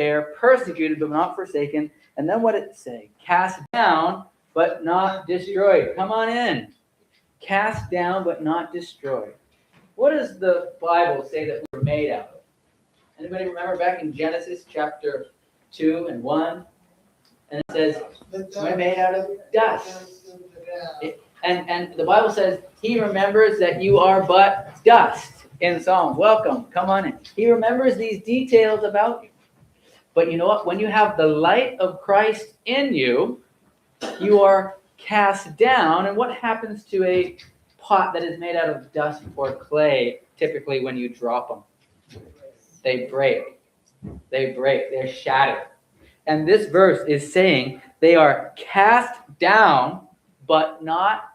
air, persecuted but not forsaken. And then what did it say? Cast down but not destroyed. Come on in. Cast down but not destroyed. What does the Bible say that we're made out of? Anybody remember back in Genesis chapter 2 and 1? And it says, we're made out of dust. And the Bible says, he remembers that you are but dust. In Psalms, welcome, come on in. He remembers these details about you. But you know what? When you have the light of Christ in you, you are cast down. And what happens to a pot that is made out of dust or clay, typically when you drop them? They break. They break. They're shattered. And this verse is saying they are cast down, but not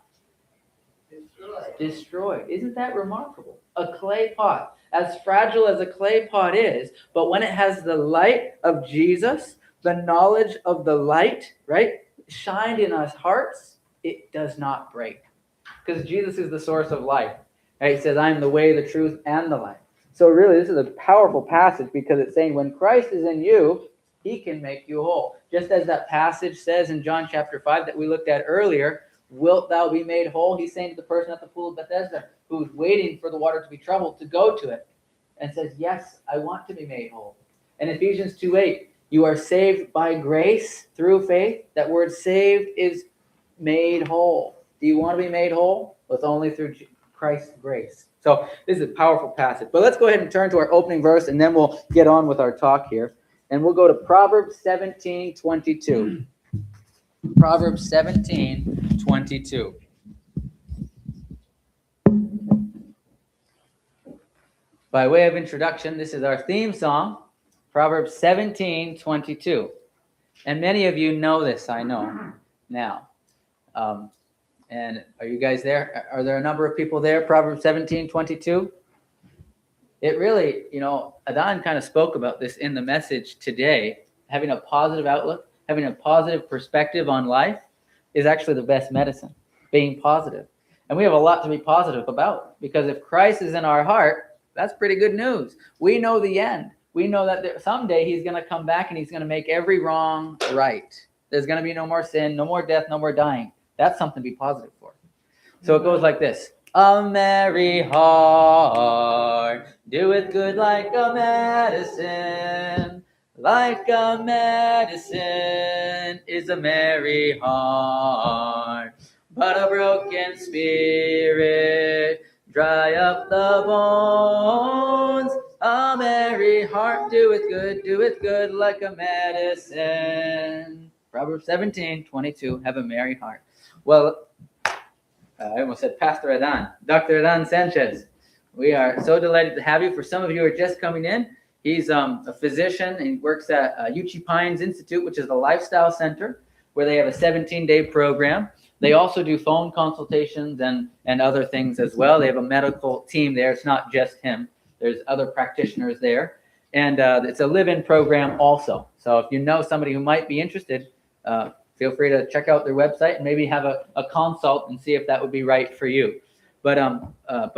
destroyed. Isn't that remarkable? A clay pot, as fragile as a clay pot is, but when it has the light of Jesus, the knowledge of the light, right, shined in our hearts, it does not break. Because Jesus is the source of life. Right? He says, I am the way, the truth, and the life. So really, this is a powerful passage because it's saying when Christ is in you, he can make you whole. Just as that passage says in John chapter 5 that we looked at earlier, wilt thou be made whole? He's saying to the person at the pool of Bethesda who's waiting for the water to be troubled to go to it and says, yes, I want to be made whole. And Ephesians 2:8, you are saved by grace through faith. That word saved is made whole. Do you want to be made whole? Well, it's only through Christ's grace. So this is a powerful passage. But let's go ahead and turn to our opening verse, and then we'll get on with our talk here. And we'll go to Proverbs 17:22. Proverbs 17:22. By way of introduction, this is our theme song, Proverbs 17:22. And many of you know this, I know, now. And are you guys there? Are there a number of people there? Proverbs 17:22. It really, Adan kind of spoke about this in the message today. Having a positive outlook, having a positive perspective on life is actually the best medicine, being positive. And we have a lot to be positive about, because if Christ is in our heart, that's pretty good news. We know the end. We know that someday he's going to come back and he's going to make every wrong right. There's going to be no more sin, no more death, no more dying. That's something to be positive for. So it goes like this. A merry heart doeth good like a medicine. Like a medicine is a merry heart. But a broken spirit dry up the bones. A merry heart doeth good like a medicine. Proverbs 17:22, have a merry heart. Well, I almost said Pastor Adan, Dr. Adan Sanchez. We are so delighted to have you. For some of you who are just coming in, he's a physician. He works at Uchee Pines Institute, which is the lifestyle center, where they have a 17-day program. They also do phone consultations and other things as well. They have a medical team there. It's not just him. There's other practitioners there. And it's a live-in program also. So if you know somebody who might be interested, feel free to check out their website and maybe have a consult and see if that would be right for you. But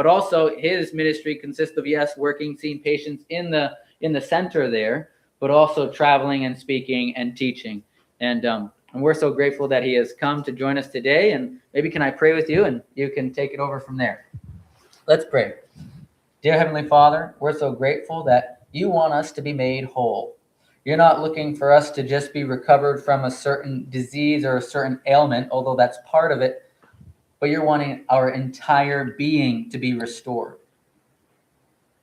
also his ministry consists of, yes, seeing patients in the center there, but also traveling and speaking and teaching. And we're so grateful that he has come to join us today. And maybe can I pray with you and you can take it over from there. Let's pray. Dear Heavenly Father, we're so grateful that you want us to be made whole. You're not looking for us to just be recovered from a certain disease or a certain ailment, although that's part of it, but you're wanting our entire being to be restored.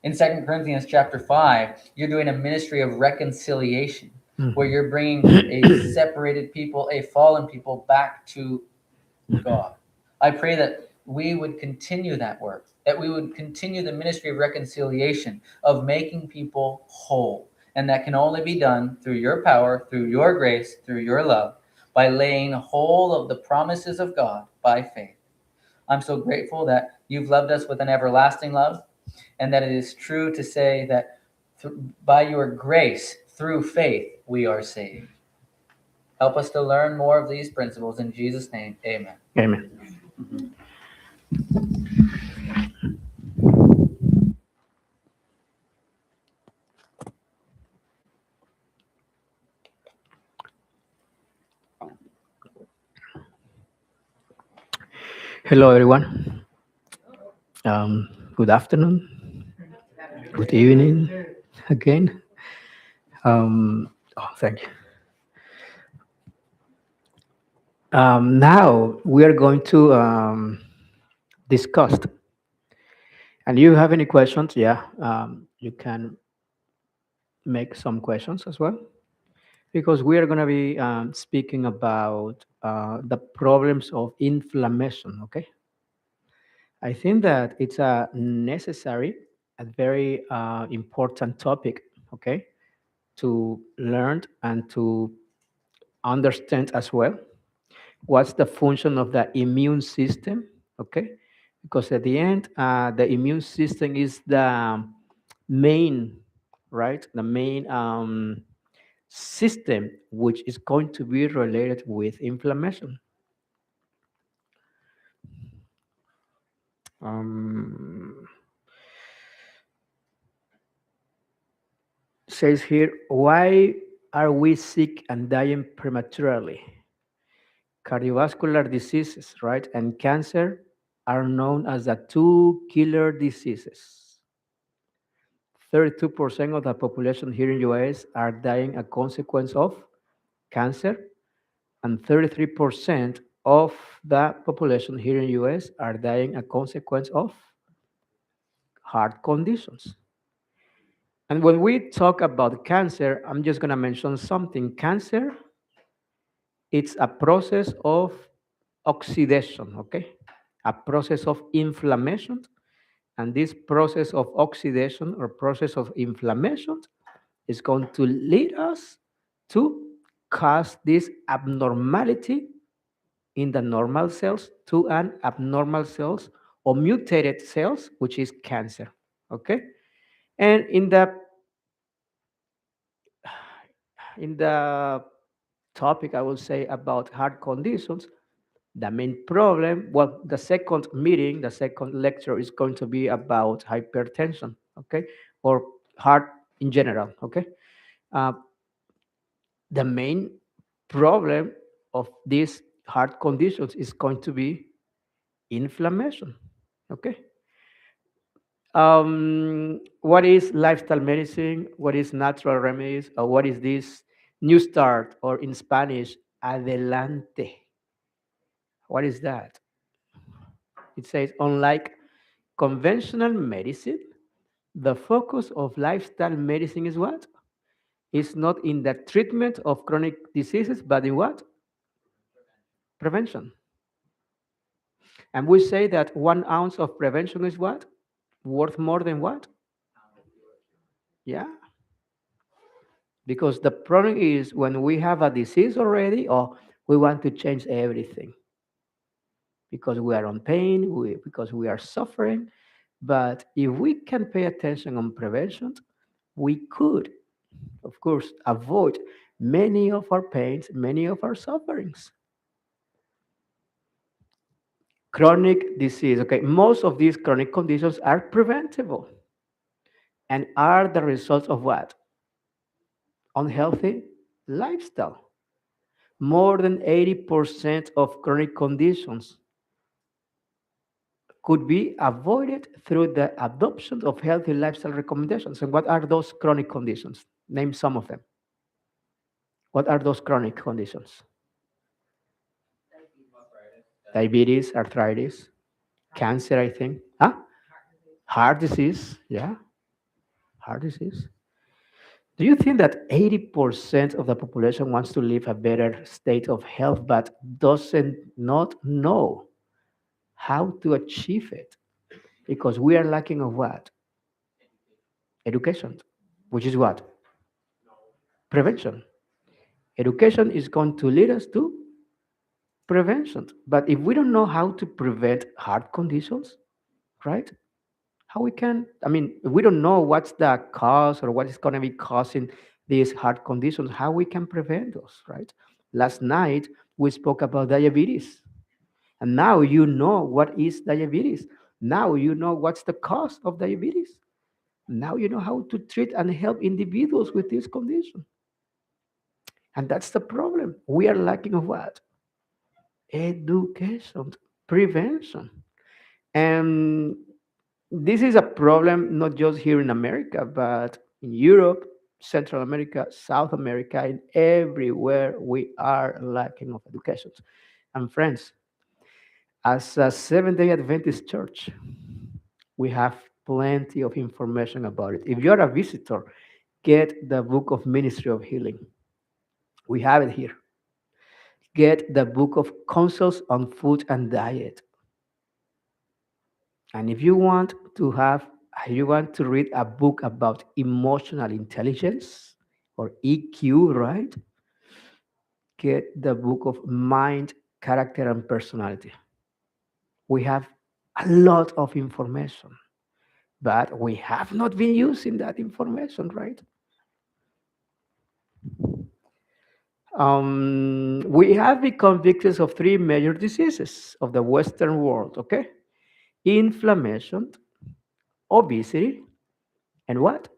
In 2 Corinthians chapter 5, you're doing a ministry of reconciliation, where you're bringing a separated people, a fallen people, back to God. I pray that we would continue that work, that we would continue the ministry of reconciliation, of making people whole. And that can only be done through your power, through your grace, through your love, by laying hold of the promises of God by faith. I'm so grateful that you've loved us with an everlasting love, and that it is true to say that by your grace, through faith, we are saved. Help us to learn more of these principles. In Jesus' name, amen. Amen. Mm-hmm. Hello, everyone. Good afternoon, good evening again. Thank you. Now we are going to discuss. And you have any questions? Yeah, you can make some questions as well because we are going to be speaking about the problems of inflammation. Okay, I think that it's a necessary, a very important topic. Okay, to learn and to understand as well what's the function of the immune system. Okay, because at the end the immune system is the main, right, the main system which is going to be related with inflammation. um, Says here, why are we sick and dying prematurely? Cardiovascular diseases, right, and cancer are known as the two killer diseases. 32% of the population here in US are dying a consequence of cancer, and 33% of the population here in US are dying a consequence of heart conditions. And when we talk about cancer, I'm just going to mention something. Cancer, it's a process of oxidation, okay? A process of inflammation. And this process of oxidation or process of inflammation is going to lead us to cause this abnormality in the normal cells to an abnormal cells or mutated cells, which is cancer. Okay, and in the topic, I will say about heart conditions. The main problem, well, the second meeting, the second lecture is going to be about hypertension. Okay, or heart in general. Okay, uh, the main problem of these heart conditions is going to be inflammation. Okay. What is lifestyle medicine? What is natural remedies? Or what is this new start, or in Spanish, adelante? What is that? It says, unlike conventional medicine, the focus of lifestyle medicine is what? It's not in the treatment of chronic diseases, but in what? Prevention. And we say that 1 ounce of prevention is what? Worth more than what? Yeah. Because the problem is when we have a disease already, or we want to change everything because we are on pain, because we are suffering. But if we can pay attention on prevention, we could, of course, avoid many of our pains, many of our sufferings. Chronic disease. Okay, most of these chronic conditions are preventable and are the result of what? Unhealthy lifestyle. More than 80% of chronic conditions could be avoided through the adoption of healthy lifestyle recommendations. And what are those chronic conditions? Name some of them. What are those chronic conditions? Diabetes, arthritis, cancer, I think. Huh? Heart disease. Yeah, heart disease. Do you think that 80% of the population wants to live a better state of health but doesn't not know how to achieve it? Because we are lacking of what? Education, which is what? Prevention. Education is going to lead us to prevention. But if we don't know how to prevent heart conditions, right? How we can, I mean, if we don't know what's the cause or what is going to be causing these heart conditions, how we can prevent those, right? Last night, we spoke about diabetes. And now you know what is diabetes. Now you know what's the cause of diabetes. Now you know how to treat and help individuals with this condition. And that's the problem. We are lacking of what? Education. prevention. And this is a problem not just here in America, but in Europe, Central America, South America, and everywhere we are lacking of education. And friends, as a Seventh-day Adventist church, we have plenty of information about it. If you're a visitor, get the book of Ministry of Healing. We have it here. Get the book of Counsels on Food and Diet. And if you want to read a book about emotional intelligence or EQ, right? Get the book of Mind, Character, and Personality. We have a lot of information, but we have not been using that information, right? We have become victims of three major diseases of the Western world, okay? Inflammation, obesity, and what?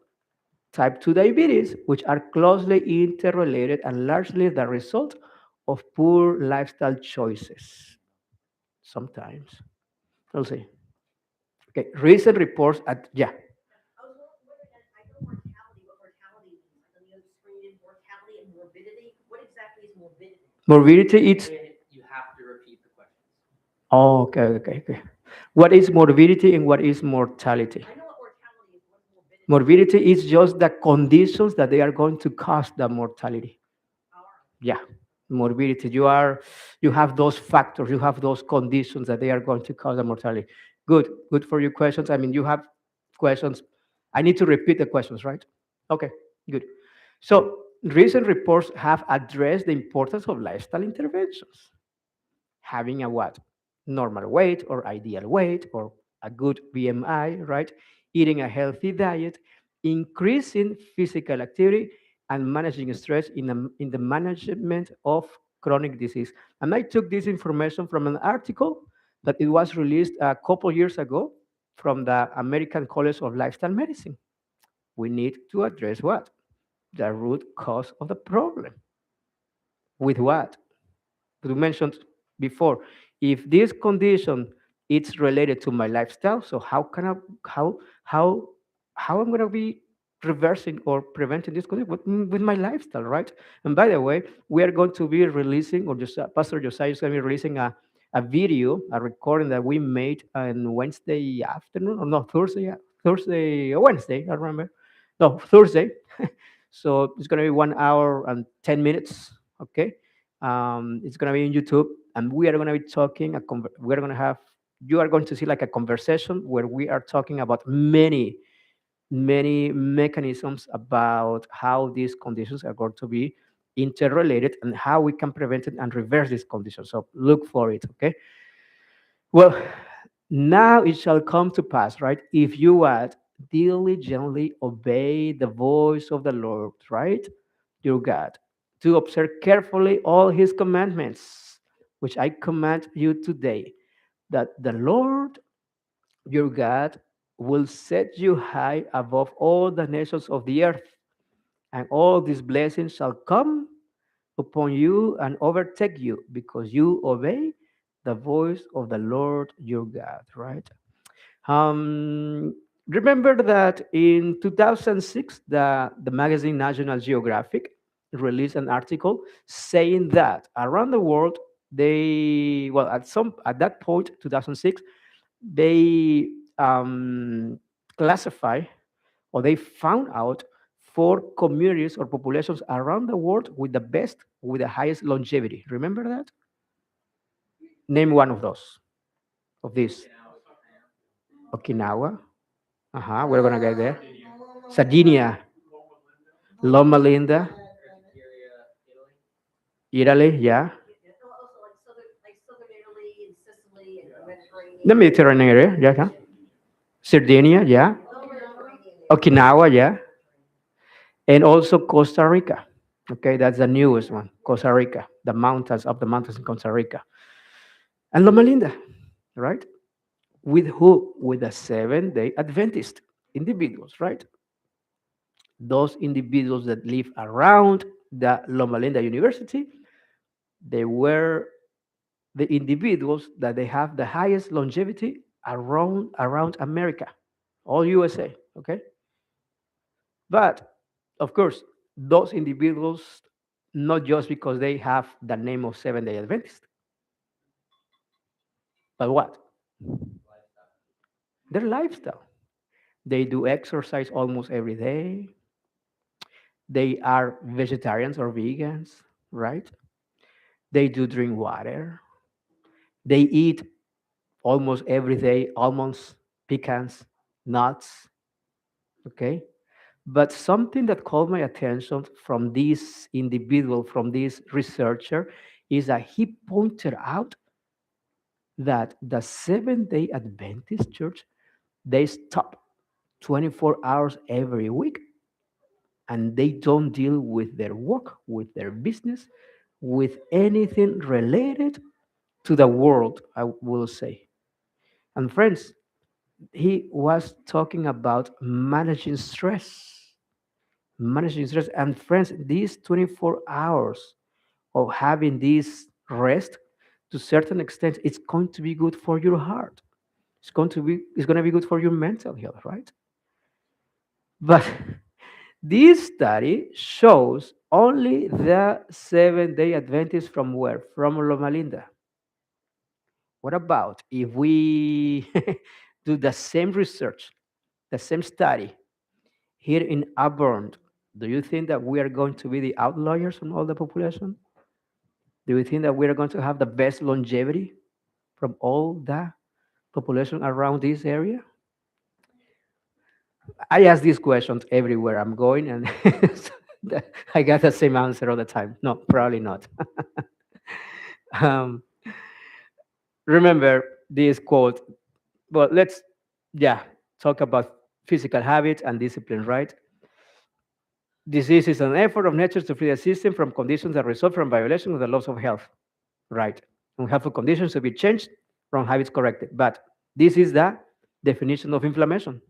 Type 2 diabetes, which are closely interrelated and largely the result of poor lifestyle choices. Sometimes. We'll see. Okay, recent reports at, yeah. I was wondering, I know mortality, what mortality means. I know you explained it, mortality and morbidity. What exactly is morbidity? Morbidity, it's, You have to repeat the questions. oh, okay. What is morbidity and what is mortality? I know what mortality is. What's morbidity? Morbidity is just the conditions that they are going to cause the mortality. All right. Yeah, morbidity. You have those factors, you have those conditions that they are going to cause the mortality. Good for your questions. I mean, you have questions. I need to repeat the questions, right? Okay, good. So recent reports have addressed the importance of lifestyle interventions. Having a what? Normal weight or ideal weight or a good BMI, right? Eating a healthy diet, increasing physical activity, and managing stress in the management of chronic disease. And I took this information from an article that it was released a couple years ago from the American College of Lifestyle Medicine. We need to address what? The root cause of the problem. With what? You mentioned before, if this condition it's related to my lifestyle, so how how how I'm gonna be reversing or preventing this condition with my lifestyle, right? And by the way, we are going to be releasing, or just Pastor Josiah is going to be releasing a video, a recording that we made on Wednesday afternoon, or no Thursday or Wednesday, I remember, no Thursday. So it's going to be 1 hour and 10 minutes. Okay, it's going to be on YouTube, and we are going to be talking. We're going to have. You are going to see like a conversation where we are talking about many mechanisms about how these conditions are going to be interrelated and how we can prevent it and reverse these conditions. So look for it. Okay. Well, now it shall come to pass, right? If you add diligently obey the voice of the Lord, right? Your God, to observe carefully all his commandments, which I command you today, that the Lord your God will set you high above all the nations of the earth, and all these blessings shall come upon you and overtake you because you obey the voice of the Lord your God, right? Um, Remember that in 2006, the magazine National Geographic released an article saying that around the world, at that point, 2006, they classify or they found out four communities or populations around the world with the highest longevity. Remember that? Name one of those, of these. Okinawa. We're gonna get there. Sardinia, Loma Linda, Italy, yeah. Yeah, also like southern Italy and Sicily and the The Mediterranean. Mediterranean area, yeah. Huh? Sardinia, yeah. Lower Mediterranean area. Okinawa, yeah. And also Costa Rica. Okay, that's the newest one. Costa Rica, the mountains in Costa Rica. And Loma Linda, right? With who? With the Seventh-day Adventist individuals, right? Those individuals that live around the Loma Linda University, they were the individuals that they have the highest longevity around America, all USA. Okay, but of course, those individuals not just because they have the name of Seventh Day Adventist, but what their lifestyle. They do exercise almost every day. They are vegetarians or vegans, right? They do drink water. They eat almost every day almonds, pecans, nuts. Okay. But something that caught my attention from this individual, from this researcher, is that he pointed out that the Seventh Day Adventist Church they stop 24 hours every week and they don't deal with their work, with their business, with anything related to the world, I will say. And friends, he was talking about managing stress. Managing stress. And friends, these 24 hours of having this rest, to certain extent, it's going to be good for your heart. It's going to be good for your mental health, right? But this study shows only the Seventh-day Adventists from where? From Loma Linda. What about if we do the same research, the same study here in Auburn? Do you think that we are going to be the outliers on all the population? Do you think that we are going to have the best longevity from all the population around this area? I ask these questions everywhere I'm going, and I get the same answer all the time. No, probably not. um, remember this quote. Well, let's, yeah, talk about physical habits and discipline, right? Disease is an effort of nature to free the system from conditions that result from violation of the laws of health, right? Unhealthful conditions to be changed, wrong habits corrected. But this is the definition of inflammation.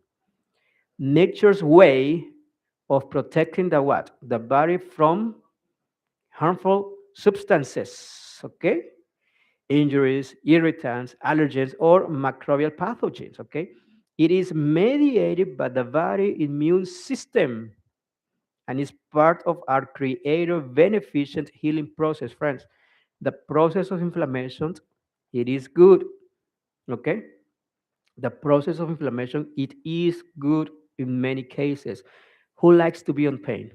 Nature's way of protecting the what? The body from harmful substances, okay? Injuries, irritants, allergens, or microbial pathogens, okay? It is mediated by the body immune system and is part of our creative, beneficent healing process, friends. The process of inflammation, it is good, okay? The process of inflammation, it is good in many cases. Who likes to be on pain?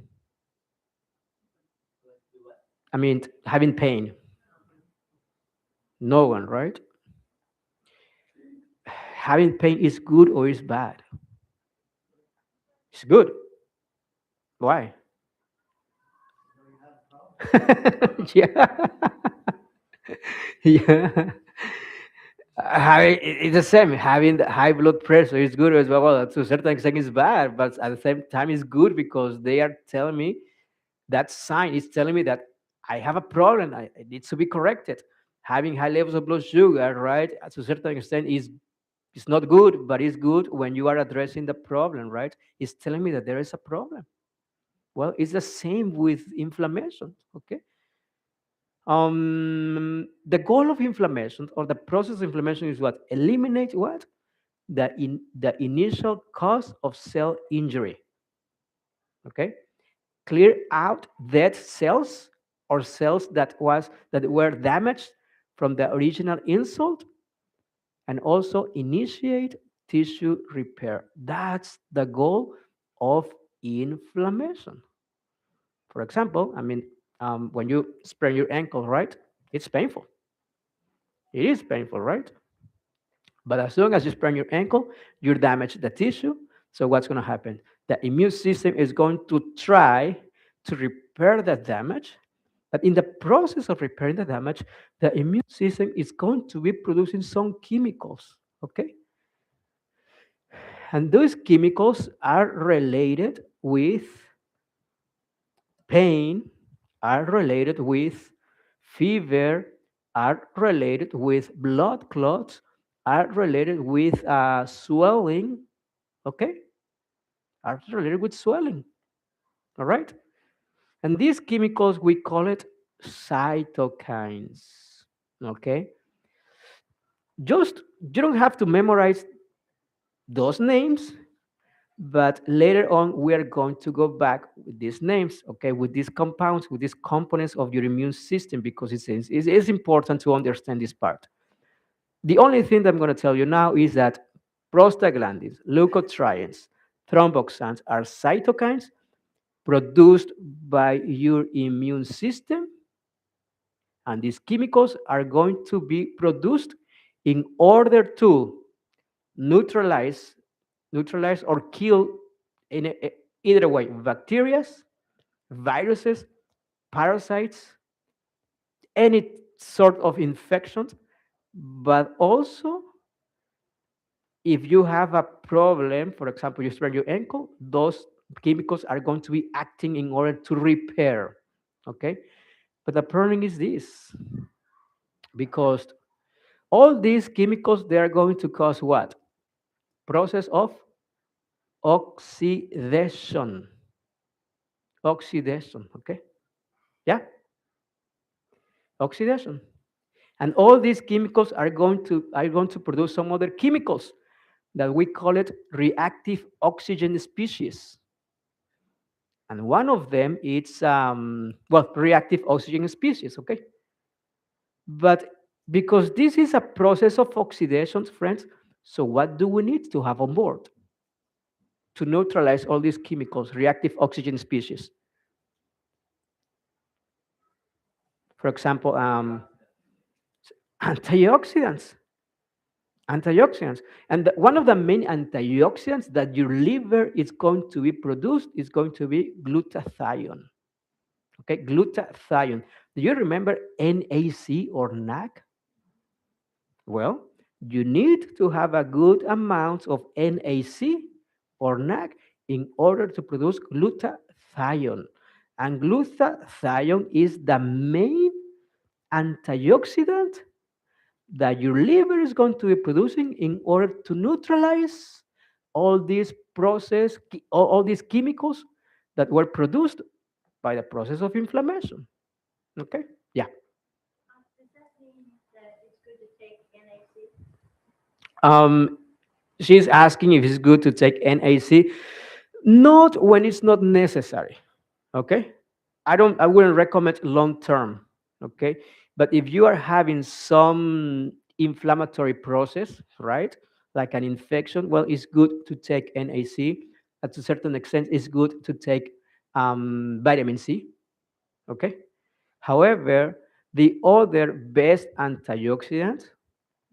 I mean, having pain. No one, right? Having pain is good or is bad? It's good. Why? Yeah. Yeah. It's the same. Having the high blood pressure is good as well. Well, to a certain extent, it's bad, but at the same time, it's good because they are telling me that sign is telling me that I have a problem. It needs to be corrected. Having high levels of blood sugar, right, to a certain extent, is it's not good, but it's good when you are addressing the problem, right? It's telling me that there is a problem. Well, it's the same with inflammation. Okay. The goal of inflammation or the process of inflammation is what? Eliminate what? The initial cause of cell injury. Okay. Clear out dead cells or cells that were damaged from the original insult and also initiate tissue repair. That's the goal of inflammation. For example, I mean, when you sprain your ankle, right? It's painful. It is painful, right? But as long as you sprain your ankle, you damage the tissue. So what's going to happen? The immune system is going to try to repair that damage. But in the process of repairing the damage, the immune system is going to be producing some chemicals. Okay? And those chemicals are related with pain, are related with fever, are related with blood clots, are related with swelling, okay? Are related with swelling, all right? And these chemicals, we call it cytokines, okay? Just you don't have to memorize those names, but later on we are going to go back with these names, okay, with these compounds, with these components of your immune system, because it's important to understand this part. The only thing that I'm going to tell you now is that prostaglandins, leukotrienes, thromboxans are cytokines produced by your immune system, and these chemicals are going to be produced in order to neutralize neutralize or kill in either way bacteria, viruses, parasites, any sort of infections, but also if you have a problem, for example, you sprain your ankle, those chemicals are going to be acting in order to repair. Okay? But the problem is this, because all these chemicals, they are going to cause what? Process of oxidation. Oxidation. Okay? Yeah? Oxidation. And all these chemicals are going to produce some other chemicals that we call it reactive oxygen species. And one of them is reactive oxygen species. Okay, but because this is a process of oxidation, friends, so what do we need to have on board to neutralize all these chemicals, reactive oxygen species? For example, antioxidants. Antioxidants. And one of the main antioxidants that your liver is going to be produced is going to be glutathione. Okay, glutathione. Do you remember NAC or NAC? Well, you need to have a good amount of NAC or NAC in order to produce glutathione. And glutathione is the main antioxidant that your liver is going to be producing in order to neutralize all these all these chemicals that were produced by the process of inflammation. Okay? Yeah. Does that mean that it's good to take NAC? Um, she's asking if it's good to take NAC. Not when it's not necessary. Okay? I wouldn't recommend long term. Okay? But if you are having some inflammatory process, right? Like an infection, well, it's good to take NAC. To a certain extent, it's good to take vitamin C. Okay? However, the other best antioxidant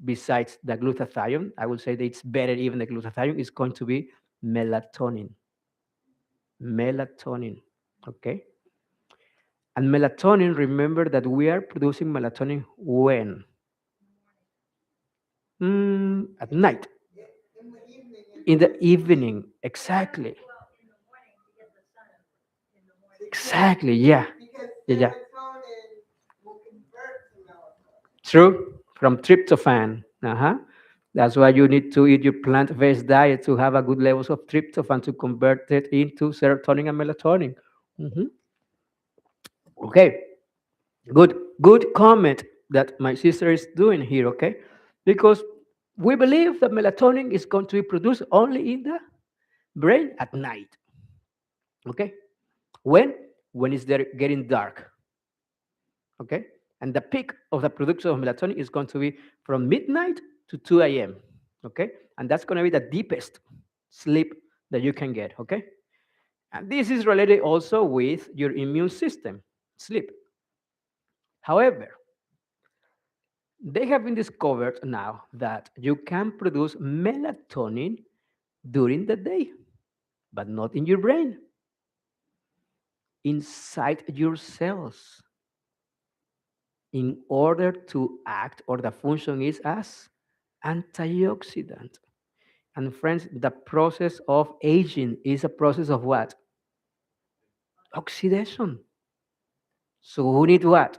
besides the glutathione, I would say that it's better even the glutathione, is going to be melatonin. Melatonin. Okay? And melatonin, remember that we are producing melatonin when? At night. In the evening. Exactly. Well, in the morning to get the sun in the morning. Exactly. Yeah. Yeah. Yeah. True. From tryptophan. Uh-huh. That's why you need to eat your plant-based diet to have a good levels of tryptophan to convert it into serotonin and melatonin. Mhm. Okay, good comment that my sister is doing here. Okay, because we believe that melatonin is going to be produced only in the brain at night. Okay, when it's there getting dark. Okay, and the peak of the production of melatonin is going to be from midnight to 2 a.m. Okay, and that's going to be the deepest sleep that you can get. Okay, and this is related also with your immune system, sleep. However, they have been discovered now that you can produce melatonin during the day, but not in your brain, inside your cells, in order to act, or the function is as antioxidant. And friends, the process of aging is a process of what? Oxidation. So who need what?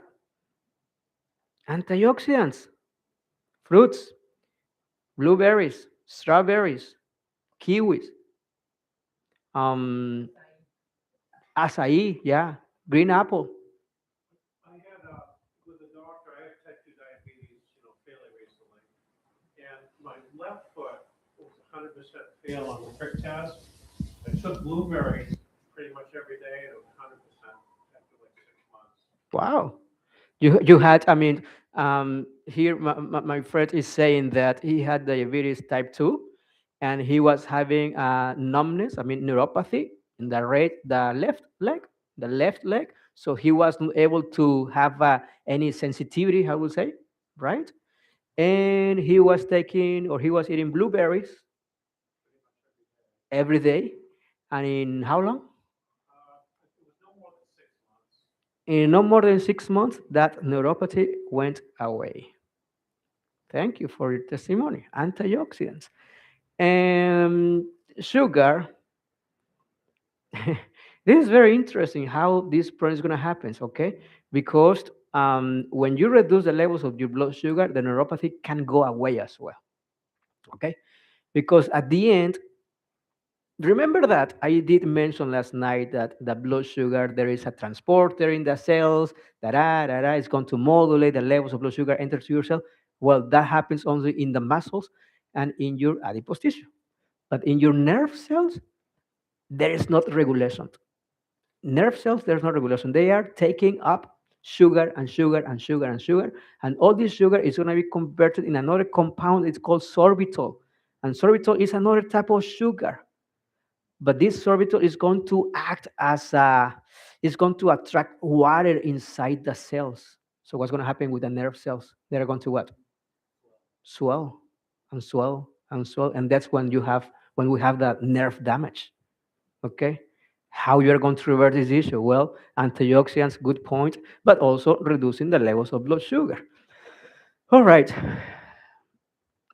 Antioxidants, fruits, blueberries, strawberries, kiwis, um, acai, yeah, green apple. I had with the doctor. I had type 2 diabetes, fairly recently, and my left foot was 100% fail on the prick test. I took blueberries pretty much every day, and it was 100% after like 6 months. Wow. You had, I mean, here my friend is saying that he had diabetes type 2 and he was having numbness, I mean, neuropathy in the left leg. So he wasn't able to have any sensitivity, I would say, right? And he was taking or he was eating blueberries every day. And in how long? It was no more than 6 months. In no more than 6 months, that neuropathy went away. Thank you for your testimony. Antioxidants. And sugar. This is very interesting how this problem is going to happen, okay? Because when you reduce the levels of your blood sugar, the neuropathy can go away as well, okay? Because at the end, remember that I did mention last night that the blood sugar, there is a transporter in the cells, it's going to modulate the levels of blood sugar enter to your cell. Well, that happens only in the muscles and in your adipose tissue. But in your nerve cells, there is not regulation. Nerve cells, there's no regulation. They are taking up sugar and sugar and sugar and sugar. And all this sugar is going to be converted in another compound. It's called sorbitol. And sorbitol is another type of sugar. But this sorbitol is going to act as it's going to attract water inside the cells. So what's going to happen with the nerve cells? They're going to what? Swell and swell and swell. And that's when we have that nerve damage. Okay, how you're going to reverse this issue? Well, antioxidants, good point, but also reducing the levels of blood sugar. All right,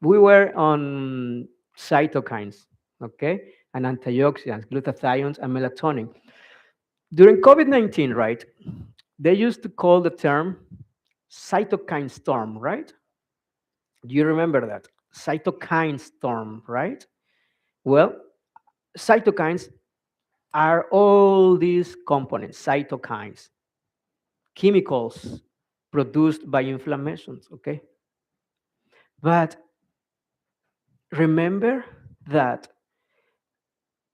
we were on cytokines, okay, and antioxidants, glutathiones, and melatonin. During COVID-19, right, they used to call the term cytokine storm, right? Do you remember that? Cytokine storm, right? Well, cytokines are all these components, cytokines, chemicals produced by inflammations, okay? But remember that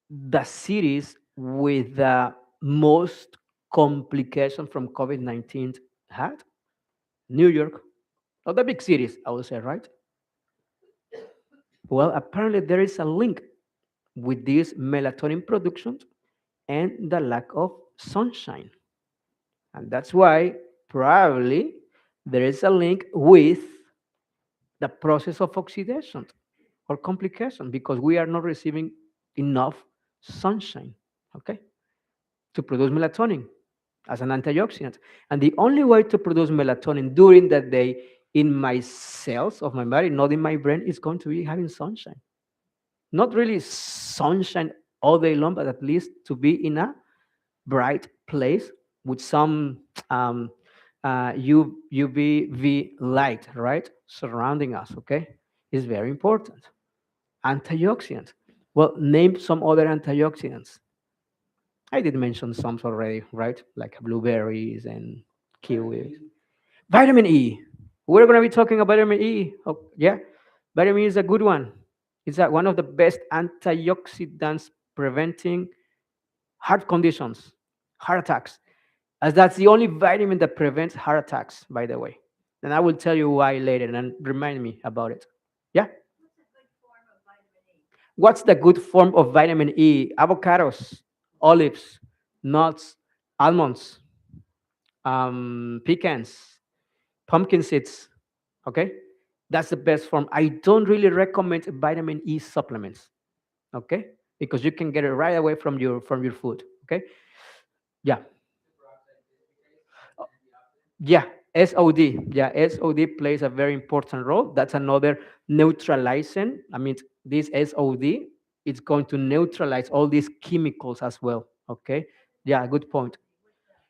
the cities with the most complication from COVID 19 had New York, or the big cities, I would say, right? Well, apparently there is a link with this melatonin production and the lack of sunshine. And that's why probably there is a link with the process of oxidation or complication because we are not receiving enough sunshine, okay, to produce melatonin as an antioxidant. And the only way to produce melatonin during the day in my cells of my body, not in my brain, is going to be having sunshine. Not really sunshine all day long, but at least to be in a bright place with some UVV light, right, surrounding us. Okay, is very important. Antioxidants. Well, name some other antioxidants. I did mention some already, right? Like blueberries and kiwis. Vitamin E. We're going to be talking about vitamin E. Oh, yeah, vitamin E is a good one. It's one of the best antioxidants preventing heart conditions, heart attacks, as that's the only vitamin that prevents heart attacks, by the way. And I will tell you why later and remind me about it. Yeah? What's the good form of vitamin E? Avocados, olives, nuts, almonds, pecans, pumpkin seeds. Okay? That's the best form. I don't really recommend vitamin E supplements. Okay? Because you can get it right away from your food. Okay? Yeah. Yeah, SOD. Yeah, SOD plays a very important role. That's another neutralizing. I mean, this SOD is going to neutralize all these chemicals as well. Okay. Yeah, good point.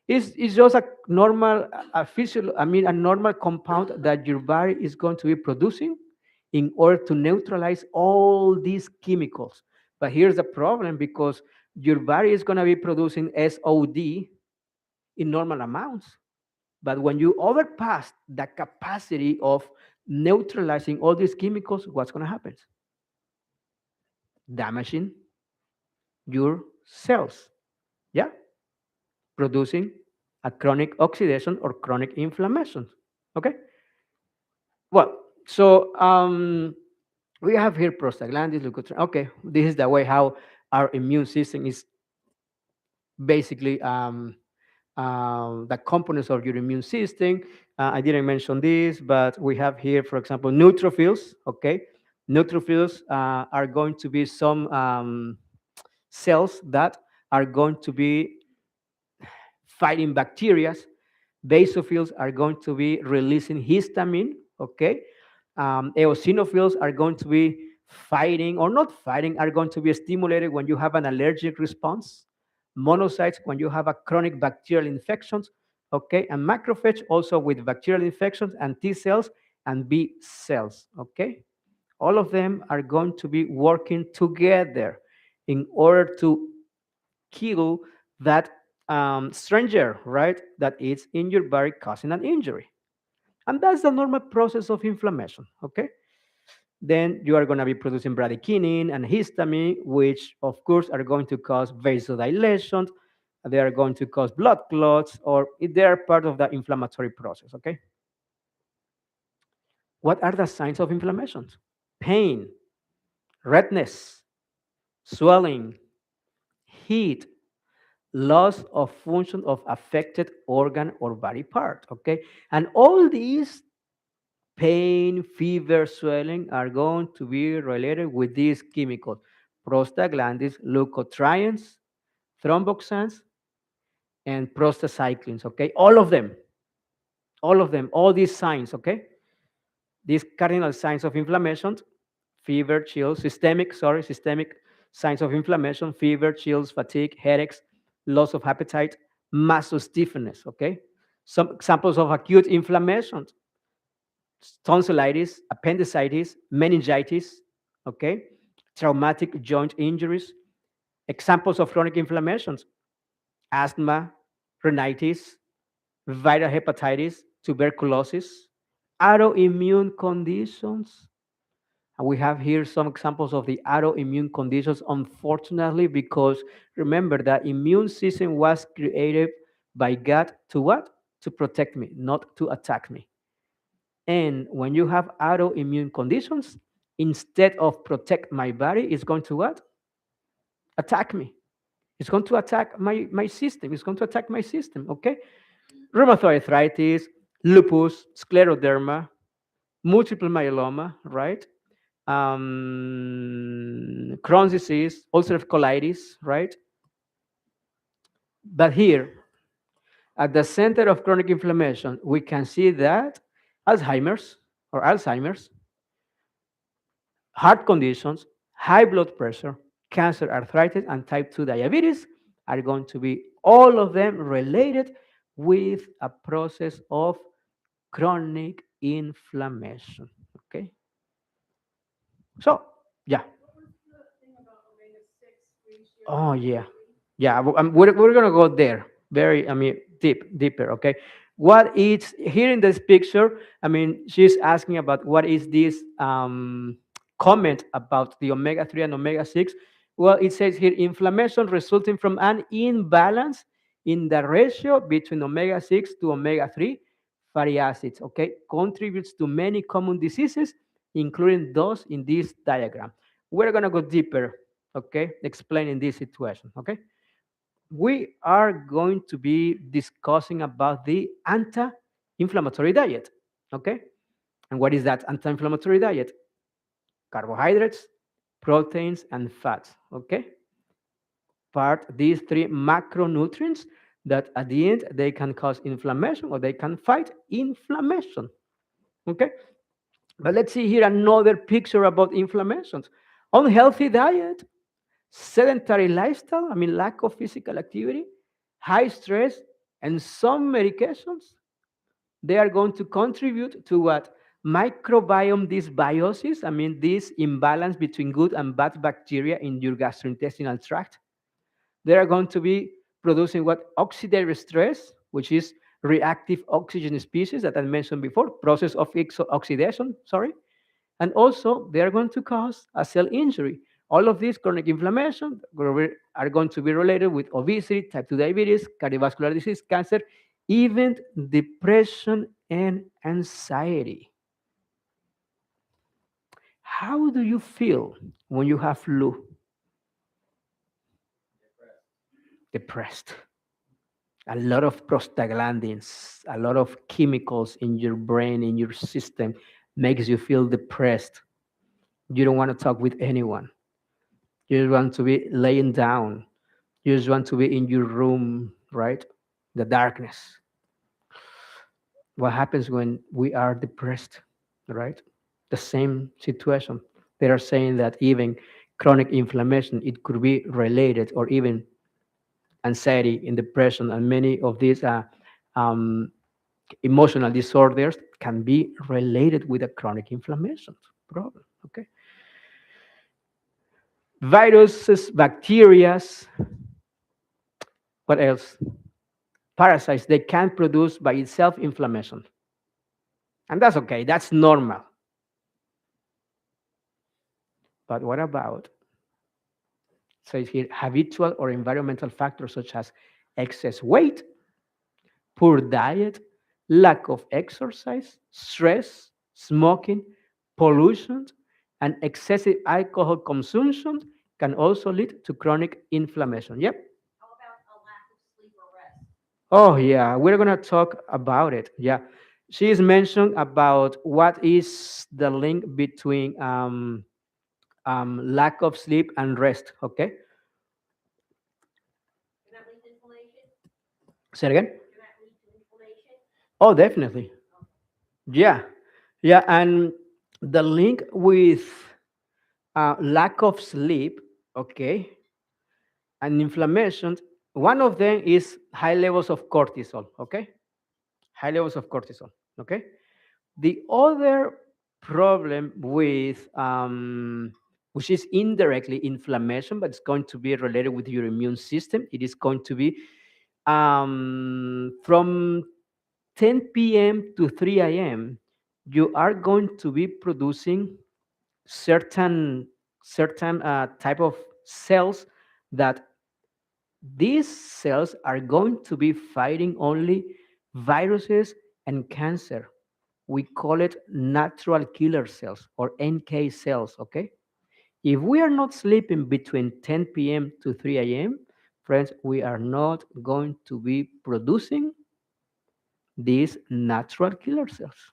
It's just a normal, a normal compound that your body is going to be producing in order to neutralize all these chemicals. But here's the problem because your body is going to be producing SOD in normal amounts. But when you overpass the capacity of neutralizing all these chemicals, what's going to happen? Damaging your cells. Yeah, producing a chronic oxidation or chronic inflammation. Okay. Well, so we have here prostaglandins, leukotriene. Okay, this is the way how our immune system is basically the components of your immune system. I didn't mention this, but we have here, for example, neutrophils. Okay, neutrophils are going to be some cells that are going to be fighting bacteria. Basophils are going to be releasing histamine. Okay, eosinophils are going to be fighting or not fighting, are going to be stimulated when you have an allergic response. Monocytes when you have a chronic bacterial infections. Okay, and macrophage also with bacterial infections, and T cells and B cells. Okay, all of them are going to be working together in order to kill that stranger, right, that is in your body causing an injury. And that's the normal process of inflammation, okay? Then you are going to be producing bradykinin and histamine, which of course are going to cause vasodilation. They are going to cause blood clots, or they are part of the inflammatory process, okay? What are the signs of inflammation? Pain, redness, swelling, heat, loss of function of affected organ or body part. Okay, and all these pain, fever, swelling are going to be related with these chemicals: prostaglandins, leukotrienes, thromboxanes, and prostacyclins. Okay, all these signs. Okay, these cardinal signs of inflammation: fever, chills, systemic signs of inflammation: fever, chills, fatigue, headaches, loss of appetite, muscle stiffness. Okay, some examples of acute inflammation: tonsillitis, appendicitis, meningitis. Okay, traumatic joint injuries. Examples of chronic inflammations: asthma, rhinitis, viral hepatitis, tuberculosis, autoimmune conditions. And we have here some examples of the autoimmune conditions, unfortunately, because remember that immune system was created by God to what? To protect me, not to attack me. And when you have autoimmune conditions, instead of protect my body, it's going to what? Attack me. It's going to attack my system. It's going to attack my system, okay? Rheumatoid arthritis, lupus, scleroderma, multiple myeloma, right? Crohn's disease, ulcerative colitis, right? But here, at the center of chronic inflammation, we can see that Alzheimer's, heart conditions, high blood pressure, cancer, arthritis, and type 2 diabetes are going to be all of them related with a process of chronic inflammation. Okay. So, yeah. Oh, yeah. Yeah, we're going to go there very, I mean, deeper, okay? What is here in this picture? I mean, she's asking about what is this comment about the omega 3 and omega 6. Well, it says here inflammation resulting from an imbalance in the ratio between omega 6 to omega 3 fatty acids, okay, contributes to many common diseases, including those in this diagram. We're going to go deeper, okay, explaining this situation, okay? We are going to be discussing about the anti-inflammatory diet, okay? And what is that anti-inflammatory diet? Carbohydrates, proteins, and fats, okay? These three macronutrients that at the end they can cause inflammation or they can fight inflammation, okay? But let's see here another picture about inflammations. Unhealthy diet, sedentary lifestyle, I mean, lack of physical activity, high stress, and some medications, they are going to contribute to what? Microbiome dysbiosis, I mean, this imbalance between good and bad bacteria in your gastrointestinal tract. They are going to be producing what? Oxidative stress, which is reactive oxygen species that I mentioned before, process of oxidation, sorry, and also they are going to cause a cell injury. All of these chronic inflammation are going to be related with obesity, type 2 diabetes, cardiovascular disease, cancer, even depression and anxiety. How do you feel when you have flu? Depressed. A lot of prostaglandins, a lot of chemicals in your brain, in your system, makes you feel depressed. You don't want to talk with anyone. You just want to be laying down. You just want to be in your room, right? The darkness. What happens when we are depressed, right? The same situation. They are saying that even chronic inflammation, it could be related, or even anxiety and depression, and many of these um, emotional disorders can be related with a chronic inflammation problem. Okay, viruses, bacteria, what else? Parasites, they can produce by itself inflammation, and that's okay. That's normal. But what about, says here, habitual or environmental factors such as excess weight, poor diet, lack of exercise, stress, smoking, pollution, and excessive alcohol consumption can also lead to chronic inflammation. Yep. How about a lack of sleep or rest? Oh, yeah, we're going to talk about it. Yeah. She is mentioned about what is the link between lack of sleep and rest. Okay. Can that lead to inflammation? Say it again. Can that lead to inflammation? Oh, definitely. Yeah. Yeah. And the link with lack of sleep, okay, and inflammation, one of them is high levels of cortisol, okay? High levels of cortisol, okay? The other problem with, which is indirectly inflammation, but it's going to be related with your immune system, it is going to be from 10 p.m. to 3 a.m., you are going to be producing certain type of cells that these cells are going to be fighting only viruses and cancer. We call it natural killer cells or NK cells, okay? If we are not sleeping between 10 p.m. to 3 a.m., friends, we are not going to be producing these natural killer cells,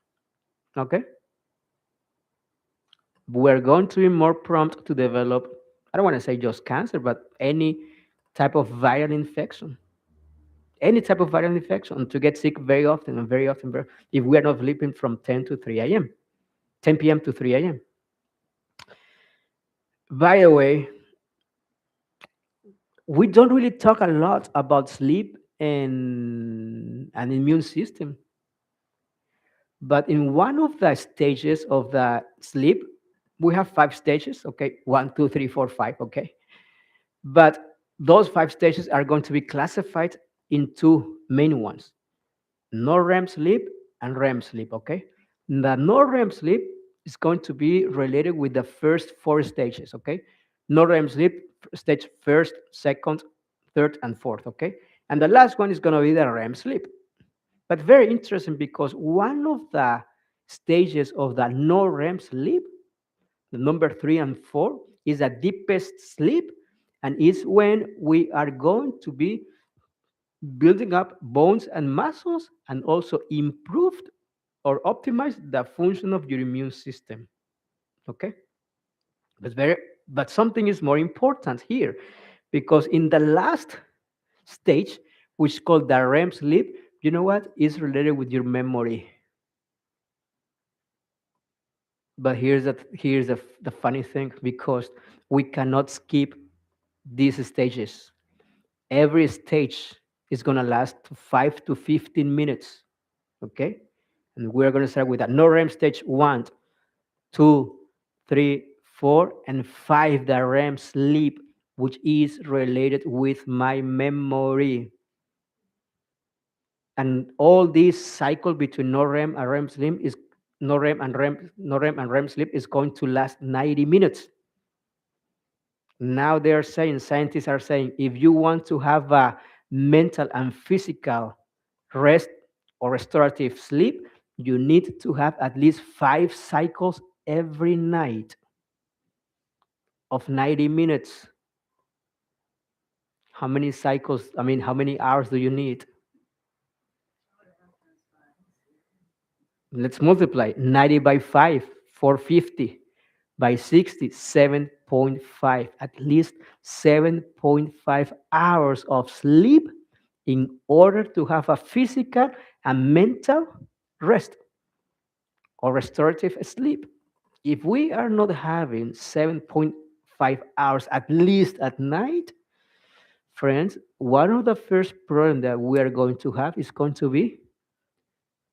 okay? We're going to be more prompt to develop, I don't want to say just cancer, but any type of viral infection. Any type of viral infection, to get sick very often and very often, if we are not sleeping from 10 to 3 a.m., 10 p.m. to 3 a.m. By the way, we don't really talk a lot about sleep and an immune system. But in one of the stages of the sleep, we have 5 stages, okay? 1, 2, 3, 4, 5, okay? But those 5 stages are going to be classified in two main ones: no REM sleep and REM sleep, okay? The no REM sleep is going to be related with the first 4 stages, okay? No REM sleep, stage first, second, third, and fourth, okay? And the last one is going to be the REM sleep. But very interesting, because one of the stages of the no REM sleep, the number 3 and 4, is the deepest sleep, and is when we are going to be building up bones and muscles, and also improved or optimize the function of your immune system. Okay, but very but something is more important here, because in the last stage, which is called the REM sleep, you know what is related with your memory. But the funny thing, because we cannot skip these stages. Every stage is going to last 5 to 15 minutes. Okay, and we're going to start with that no REM stage 1, 2, 3, 4, and 5, the REM sleep, which is related with my memory. And all this cycle between no REM and REM sleep is no REM and REM, no REM and REM sleep is going to last 90 minutes. Now they're saying, scientists are saying, if you want to have a mental and physical rest or restorative sleep, you need to have at least 5 cycles every night of 90 minutes. How many cycles, I mean, how many hours do you need? Let's multiply 90 by 5, 450 by 60, 7.5, at least 7.5 hours of sleep in order to have a physical and mental rest or restorative sleep. If we are not having 7.5 hours at least at night, friends, one of the first problems that we are going to have is going to be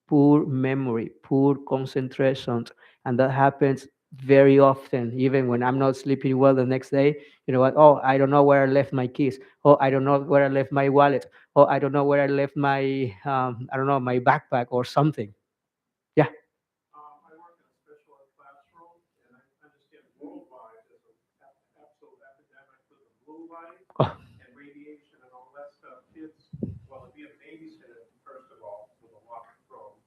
poor memory, poor concentration. And that happens very often, even when I'm not sleeping well the next day. You know what? Oh, I don't know where I left my keys. Oh, I don't know where I left my wallet. Oh, I don't know where I left my, I don't know, my backpack or something. Yeah. I work in a special ed classroom, and I understand worldwide there's an absolute epidemic with the blue light Oh, and radiation and all that stuff. Kids, well, if you have babysitter, first of all, with a locked room,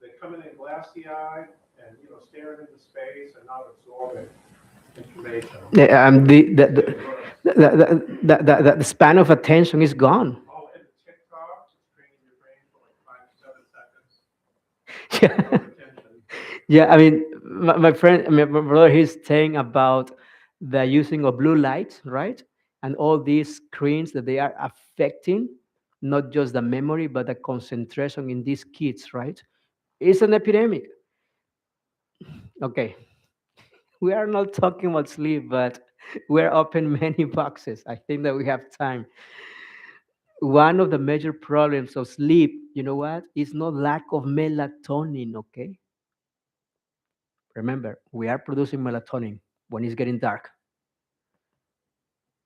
they come in glassy eyed and, staring into space and not absorbing information. yeah, Getting worse. the span of attention is gone. Oh, and the TikTok is training your brain for like 5 to 7 seconds. No Yeah. attention. Yeah, I mean, my friend, I mean, my brother, he's saying about the using of blue light, right? And all these screens that they are affecting not just the memory, but the concentration in these kids, right? It's an epidemic. Okay, we are not talking about sleep, but we're open many boxes. I think that we have time. One of the major problems of sleep, you know what, is not lack of melatonin, okay? Remember, we are producing melatonin when it's getting dark.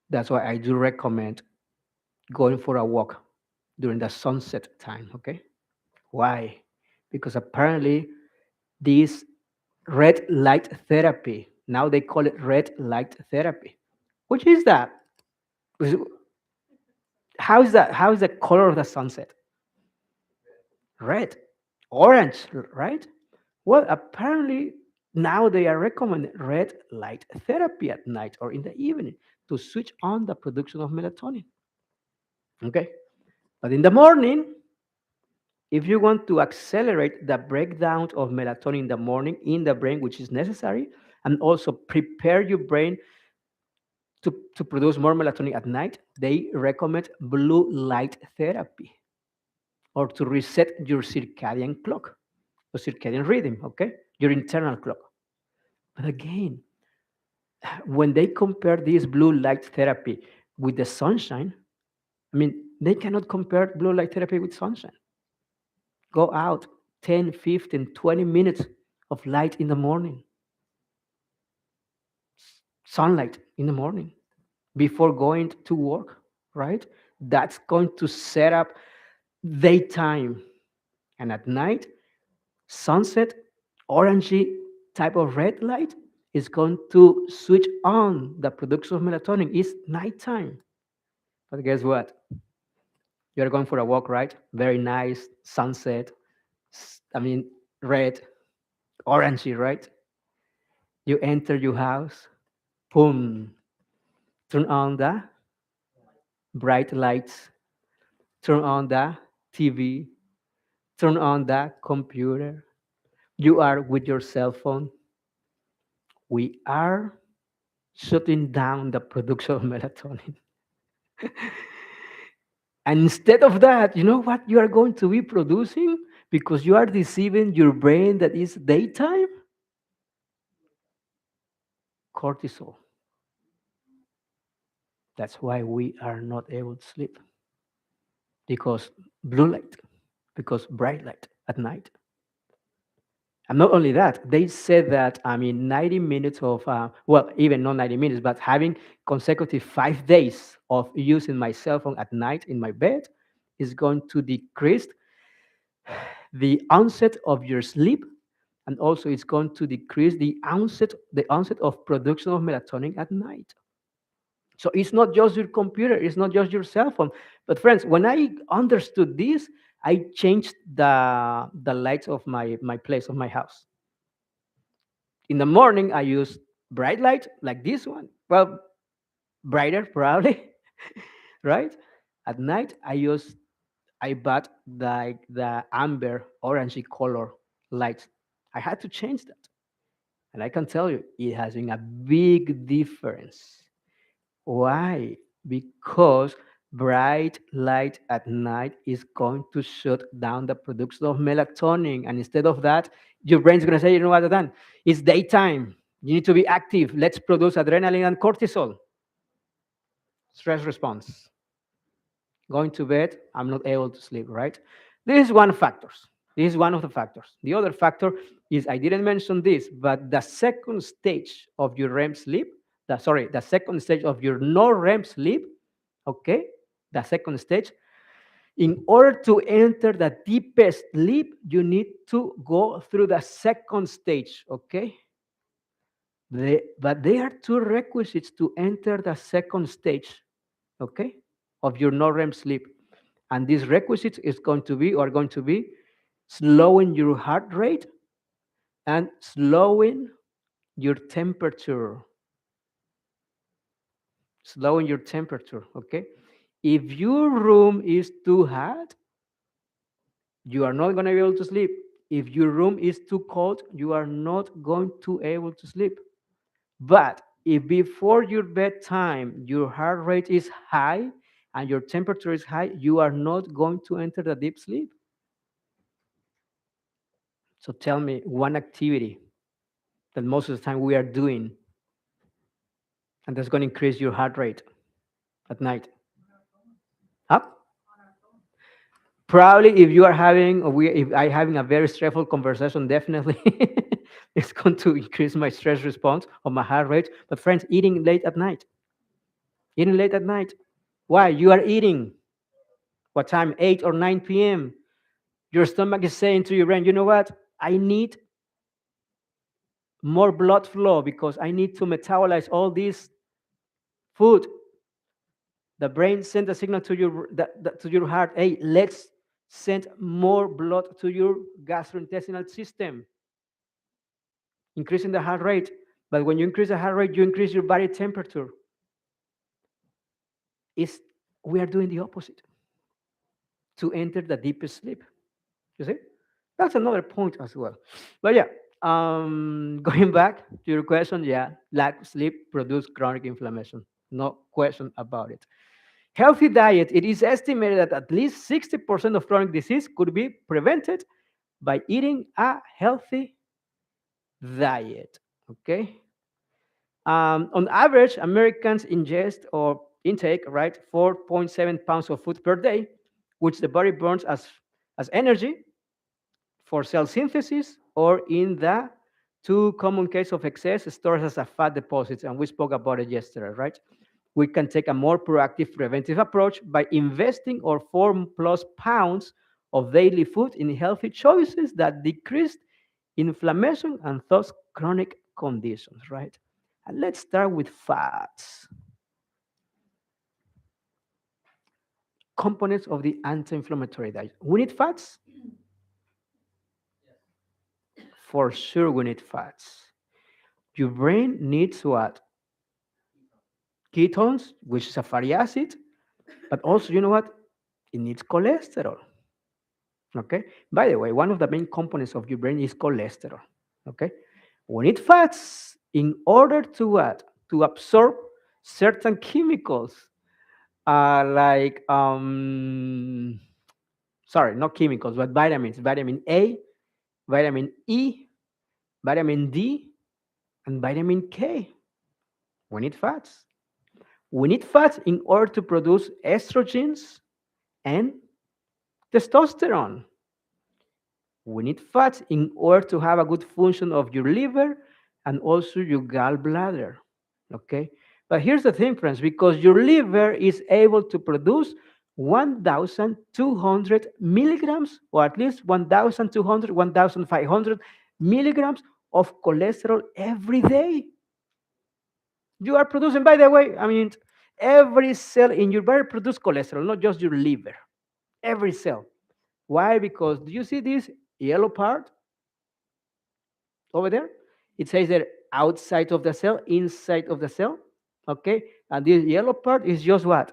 That's why I do recommend going for a walk during the sunset time, okay? Why? Because apparently this red light therapy, now they call it red light therapy. Which is that? Is- How is that? How is the color of the sunset? Red, orange, right? Well, apparently now they are recommending red light therapy at night or in the evening to switch on the production of melatonin. Okay. But in the morning, if you want to accelerate the breakdown of melatonin in the morning in the brain, which is necessary, and also prepare your brain to produce more melatonin at night, they recommend blue light therapy or to reset your circadian clock or circadian rhythm, okay? Your internal clock. But again, when they compare this blue light therapy with the sunshine, I mean, they cannot compare blue light therapy with sunshine. Go out 10, 15, 20 minutes of light in the morning, sunlight in the morning before going to work, right? That's going to set up daytime. And at night, sunset, orangey type of red light is going to switch on the production of melatonin. It's nighttime. But guess what? You're going for a walk, right? Very nice sunset. I mean, red, orangey, right? You enter your house, boom, turn on the bright lights, turn on the TV, turn on the computer. You are with your cell phone. We are shutting down the production of melatonin. And instead of that, you know what you are going to be producing because you are deceiving your brain that is daytime? Cortisol. That's why we are not able to sleep because blue light, because bright light at night. And not only that, they said that, I mean, 90 minutes of, well, even not 90 minutes, but having consecutive 5 days of using my cell phone at night in my bed is going to decrease the onset of your sleep, and also it's going to decrease the onset of production of melatonin at night. So it's not just your computer, it's not just your cell phone. But friends, when I understood this, I changed the lights of my place of my house. In the morning, I use bright light like this one. Well, brighter probably, right? At night, I bought like the amber orangey color light. I had to change that, and I can tell you, it has been a big difference. Why? Because bright light at night is going to shut down the production of melatonin. And instead of that, your brain's going to say, you know what, Adan? It's daytime. You need to be active. Let's produce adrenaline and cortisol. Stress response. Going to bed, I'm not able to sleep, right? This is one factor. This is one of the factors. The other factor is I didn't mention this, but the second stage of your REM sleep, the second stage of your no REM sleep, okay, the second stage, in order to enter the deepest sleep, you need to go through the second stage, okay? But there are two requisites to enter the second stage, okay, of your no REM sleep. And these requisites are going to be slowing your heart rate and slowing your temperature. Slowing your temperature, okay? If your room is too hot, you are not going to be able to sleep. If your room is too cold, you are not going to be able to sleep. But if before your bedtime your heart rate is high and your temperature is high, you are not going to enter the deep sleep. So tell me one activity that most of the time we are doing and that's going to increase your heart rate at night. Up? Probably if you are having, or if I having a very stressful conversation, definitely it's going to increase my stress response or my heart rate. But friends, eating late at night. Why? You are eating. What time? 8 or 9 p.m. Your stomach is saying to your brain, you know what? I need more blood flow because I need to metabolize all this food. The brain sends a signal to your heart. Hey, let's send more blood to your gastrointestinal system, increasing the heart rate. But when you increase the heart rate, you increase your body temperature. Is We are doing the opposite to enter the deepest sleep. You see, that's another point as well. But yeah, going back to your question, yeah, lack of sleep produce chronic inflammation. No question about it. Healthy diet, it is estimated that at least 60% of chronic disease could be prevented by eating a healthy diet. Okay. On average, Americans ingest or intake, right, 4.7 pounds of food per day, which the body burns as energy for cell synthesis, or in the two common case of excess, stores as a fat deposits. And we spoke about it yesterday, right? We can take a more proactive preventive approach by investing our 4+ pounds of daily food in healthy choices that decrease inflammation and thus chronic conditions, right? And let's start with fats. Components of the anti-inflammatory diet. We need fats? For sure we need fats. Your brain needs what? Ketones, which is a fatty acid, but also, you know what? It needs cholesterol. Okay. By the way, one of the main components of your brain is cholesterol. Okay. We need fats in order to what? To absorb certain chemicals, like sorry, not chemicals, but vitamins. Vitamin A, vitamin E, vitamin D, and vitamin K. We need fats. We need fats in order to produce estrogens and testosterone. We need fats in order to have a good function of your liver and also your gallbladder. Okay? But here's the thing, friends, because your liver is able to produce 1,200 milligrams, or at least 1,200, 1,500 milligrams of cholesterol every day. You are producing, by the way, I mean, every cell in your body produces cholesterol, not just your liver. Every cell. Why? Because do you see this yellow part over there? It says that outside of the cell, inside of the cell. Okay? And this yellow part is just what?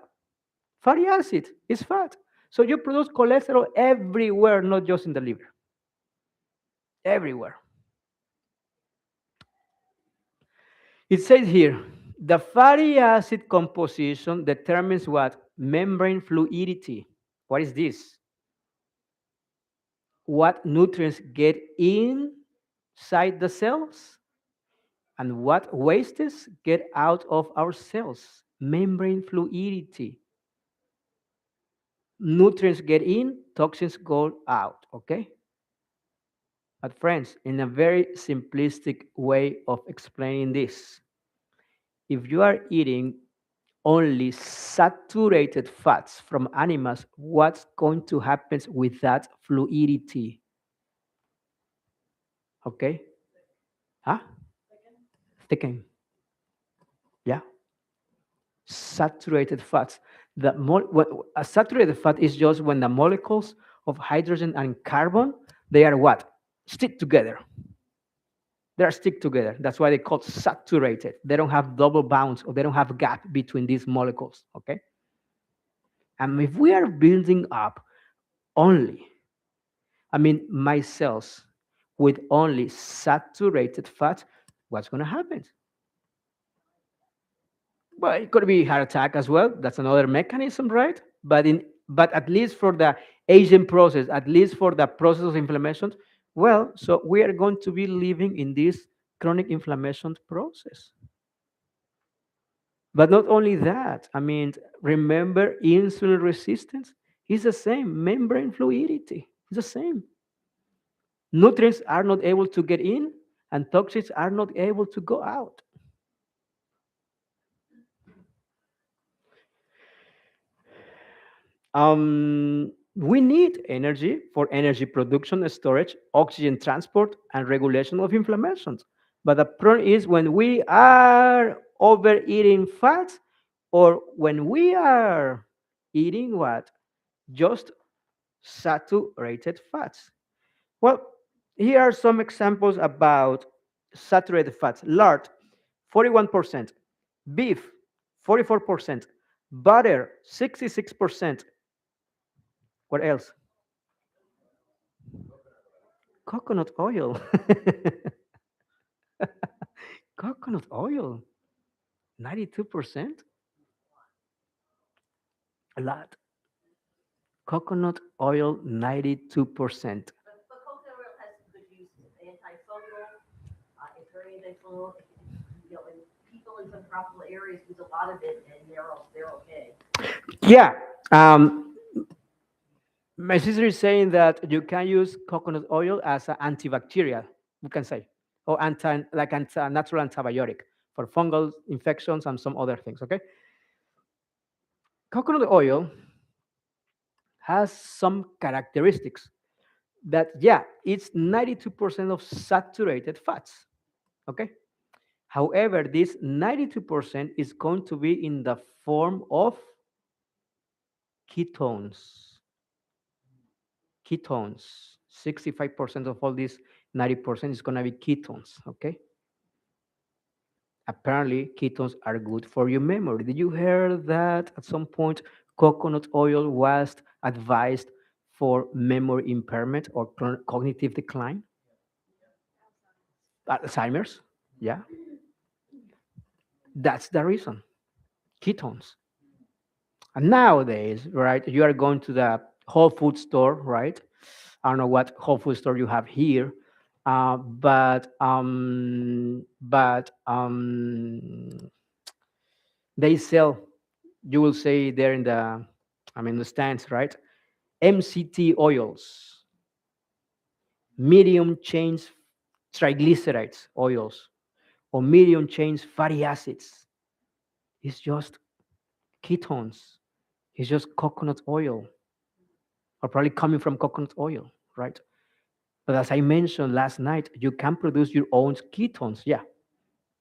Fatty acid. It's fat. So you produce cholesterol everywhere, not just in the liver. Everywhere. It says here, the fatty acid composition determines what? Membrane fluidity. What is this? What nutrients get inside the cells and what wastes get out of our cells. Membrane fluidity. Nutrients get in, toxins go out, okay? But friends, in a very simplistic way of explaining this, if you are eating only saturated fats from animals, what's going to happen with that fluidity? Okay? Huh? Thicken. Yeah. Saturated fats. A saturated fat is just when the molecules of hydrogen and carbon, they are what? Stick together. They are stick together. That's why they call saturated. They don't have double bonds or they don't have gap between these molecules. Okay. And if we are building up only, I mean, my cells with only saturated fat, what's going to happen? Well, it could be heart attack as well. That's another mechanism, right? But at least for the aging process, at least for the process of inflammation, well, so we are going to be living in this chronic inflammation process. But not only that, I mean, remember insulin resistance is the same. Membrane fluidity is the same. Nutrients are not able to get in, and toxins are not able to go out. We need energy for energy production, storage, oxygen transport, and regulation of inflammations. But the problem is when we are overeating fats or when we are eating what? Just saturated fats. Well, here are some examples about saturated fats. Lard, 41%. Beef, 44%. Butter, 66%. What else? Coconut oil. Coconut oil, 92%. A lot. Coconut oil, 92%. But coconut oil has some good uses, antifungal, it's very antifungal, and people in some tropical areas use a lot of it, and they're okay. Yeah. My sister is saying that you can use coconut oil as an antibacterial, we can say, or natural antibiotic for fungal infections and some other things. Okay. Coconut oil has some characteristics that, yeah, it's 92% of saturated fats. Okay. However, this 92% is going to be in the form of ketones. Ketones. 65% of all this 90% is going to be ketones. Okay. Apparently, ketones are good for your memory. Did you hear that at some point coconut oil was advised for memory impairment or cognitive decline? Alzheimer's? Yeah. That's the reason. Ketones. And nowadays, right, you are going to the Whole Food store, right? I don't know what Whole Food store you have here, but they sell. You will say there in the, I mean, the stands, right? MCT oils, medium chain triglycerides oils, or medium chain fatty acids. It's just ketones. It's just coconut oil, or probably coming from coconut oil, right? But as I mentioned last night, you can produce your own ketones. Yeah,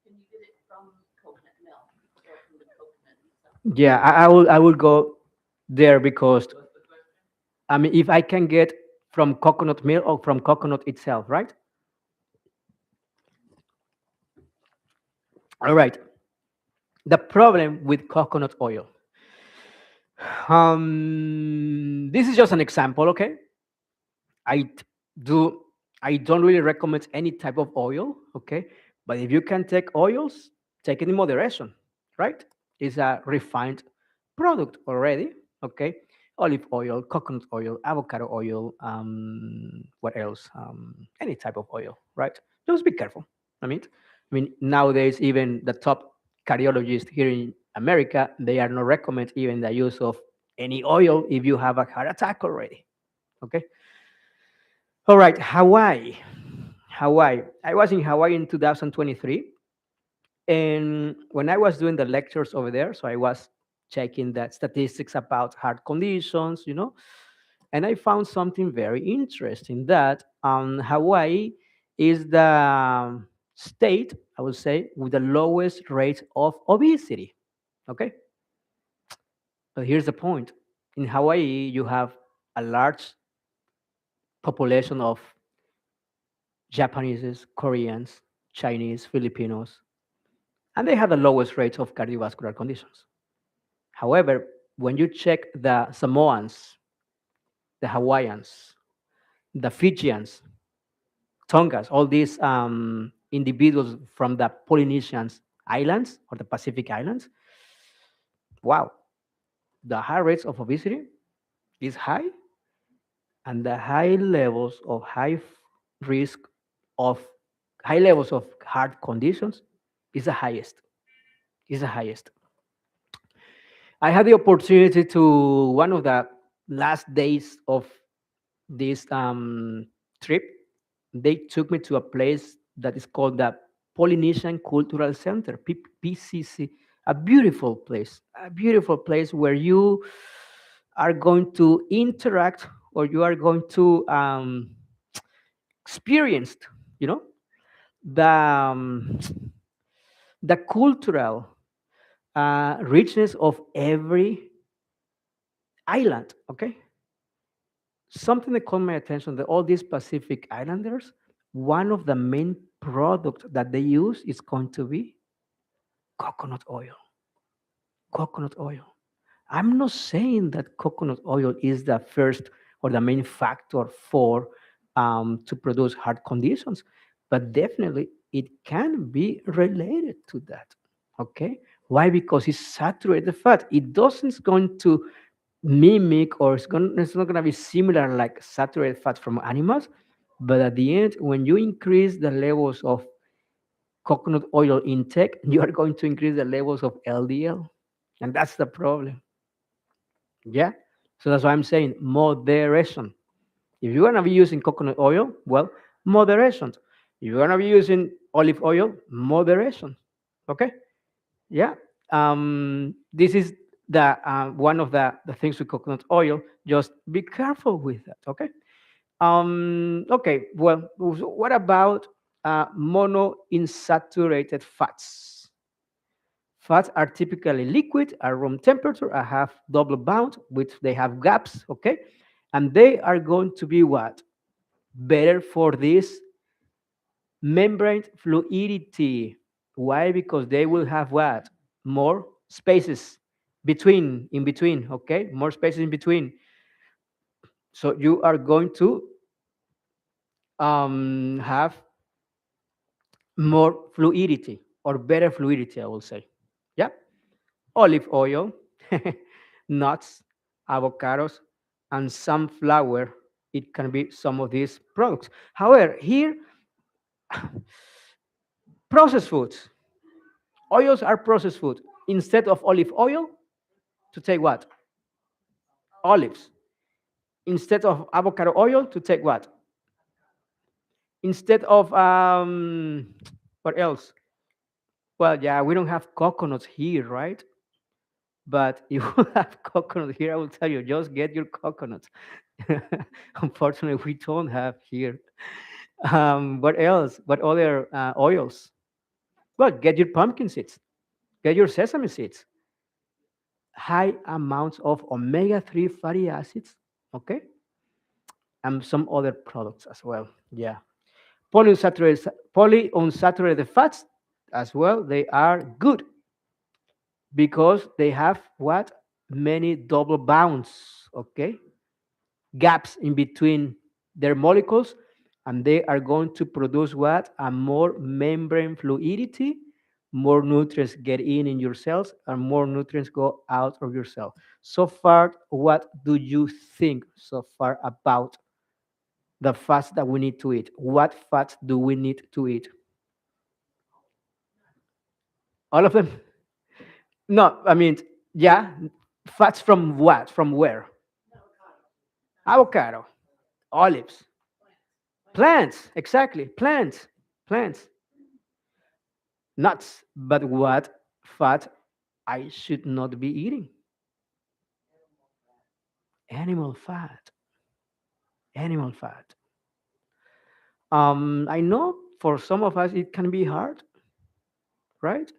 Can you get it from coconut milk or from the coconut itself? yeah. I will go there because I mean, if I can get from coconut milk or from coconut itself, right? All right. The problem with coconut oil. This is just an example, okay? I t- do I don't really recommend any type of oil, okay? But if you can take oils, take it in moderation, right? It's a refined product already, okay? Olive oil, coconut oil, avocado oil, what else? Any type of oil, right? Just be careful. I mean, nowadays even the top cardiologists here in America, they are not recommend even the use of any oil if you have a heart attack already. Okay. All right, Hawaii. Hawaii. I was in Hawaii in 2023. And when I was doing the lectures over there, so I was checking the statistics about heart conditions, and I found something very interesting that Hawaii is the state, I would say, with the lowest rate of obesity. Okay. But here's the point: in Hawaii, you have a large population of Japanese, Koreans, Chinese, Filipinos, and they have the lowest rates of cardiovascular conditions. However, when you check the Samoans, the Hawaiians, the Fijians, Tongas, all these individuals from the Polynesian islands or the Pacific islands, wow, the high rates of obesity is high, and the high levels of risk of high levels of heart conditions is the highest. Is the highest. I had the opportunity to one of the last days of this trip. They took me to a place that is called the Polynesian Cultural Center, PCC. A beautiful place where you are going to interact or you are going to experience, you know, the the cultural richness of every island. Okay, something that caught my attention that all these Pacific Islanders, one of the main products that they use is going to be coconut oil. Coconut oil. I'm not saying that coconut oil is the first or the main factor for to produce heart conditions, but definitely it can be related to that. Okay, why? Because it's saturated fat. It doesn't going to mimic or it's not going to be similar like saturated fat from animals, but at the end when you increase the levels of coconut oil intake you are going to increase the levels of LDL, and that's the problem. Yeah, so that's why I'm saying moderation. If you're going to be using coconut oil, well, moderation. If you're going to be using olive oil, moderation. Okay. Yeah. This is the one of the things with coconut oil. Just be careful with that. Okay. Okay. Well, so what about monounsaturated fats? Fats are typically liquid at room temperature. I have double bound, which they have gaps. Okay, and they are going to be what better for this membrane fluidity. Why? Because they will have what? More spaces in between, okay? More spaces in between. So you are going to have more fluidity or better fluidity, I will say. Yeah. Olive oil, nuts, avocados, and sunflower. It can be some of these products. However, here, processed foods. Oils are processed food. Instead of olive oil, to take what? Olives. Instead of avocado oil, to take what? Instead of what else? Well, yeah, we don't have coconuts here, right? But if you have coconut here, I will tell you, just get your coconut. Unfortunately, we don't have here. What else? What other oils? Well, get your pumpkin seeds, get your sesame seeds, high amounts of omega-3 fatty acids, okay? And some other products as well. Yeah. Polyunsaturated fats as well, they are good because they have what? Many double bonds, okay? Gaps in between their molecules, and they are going to produce what? A more membrane fluidity, more nutrients get in your cells, and more nutrients go out of your cell. So far, what do you think so far about the fats that we need to eat? What fats do we need to eat? All of them? No, I mean, yeah, fats from what? From where? Avocado, olives, plants, exactly, plants, plants, nuts. But what fat I should not be eating? Animal fat, animal fat. I know for some of us it can be hard, right?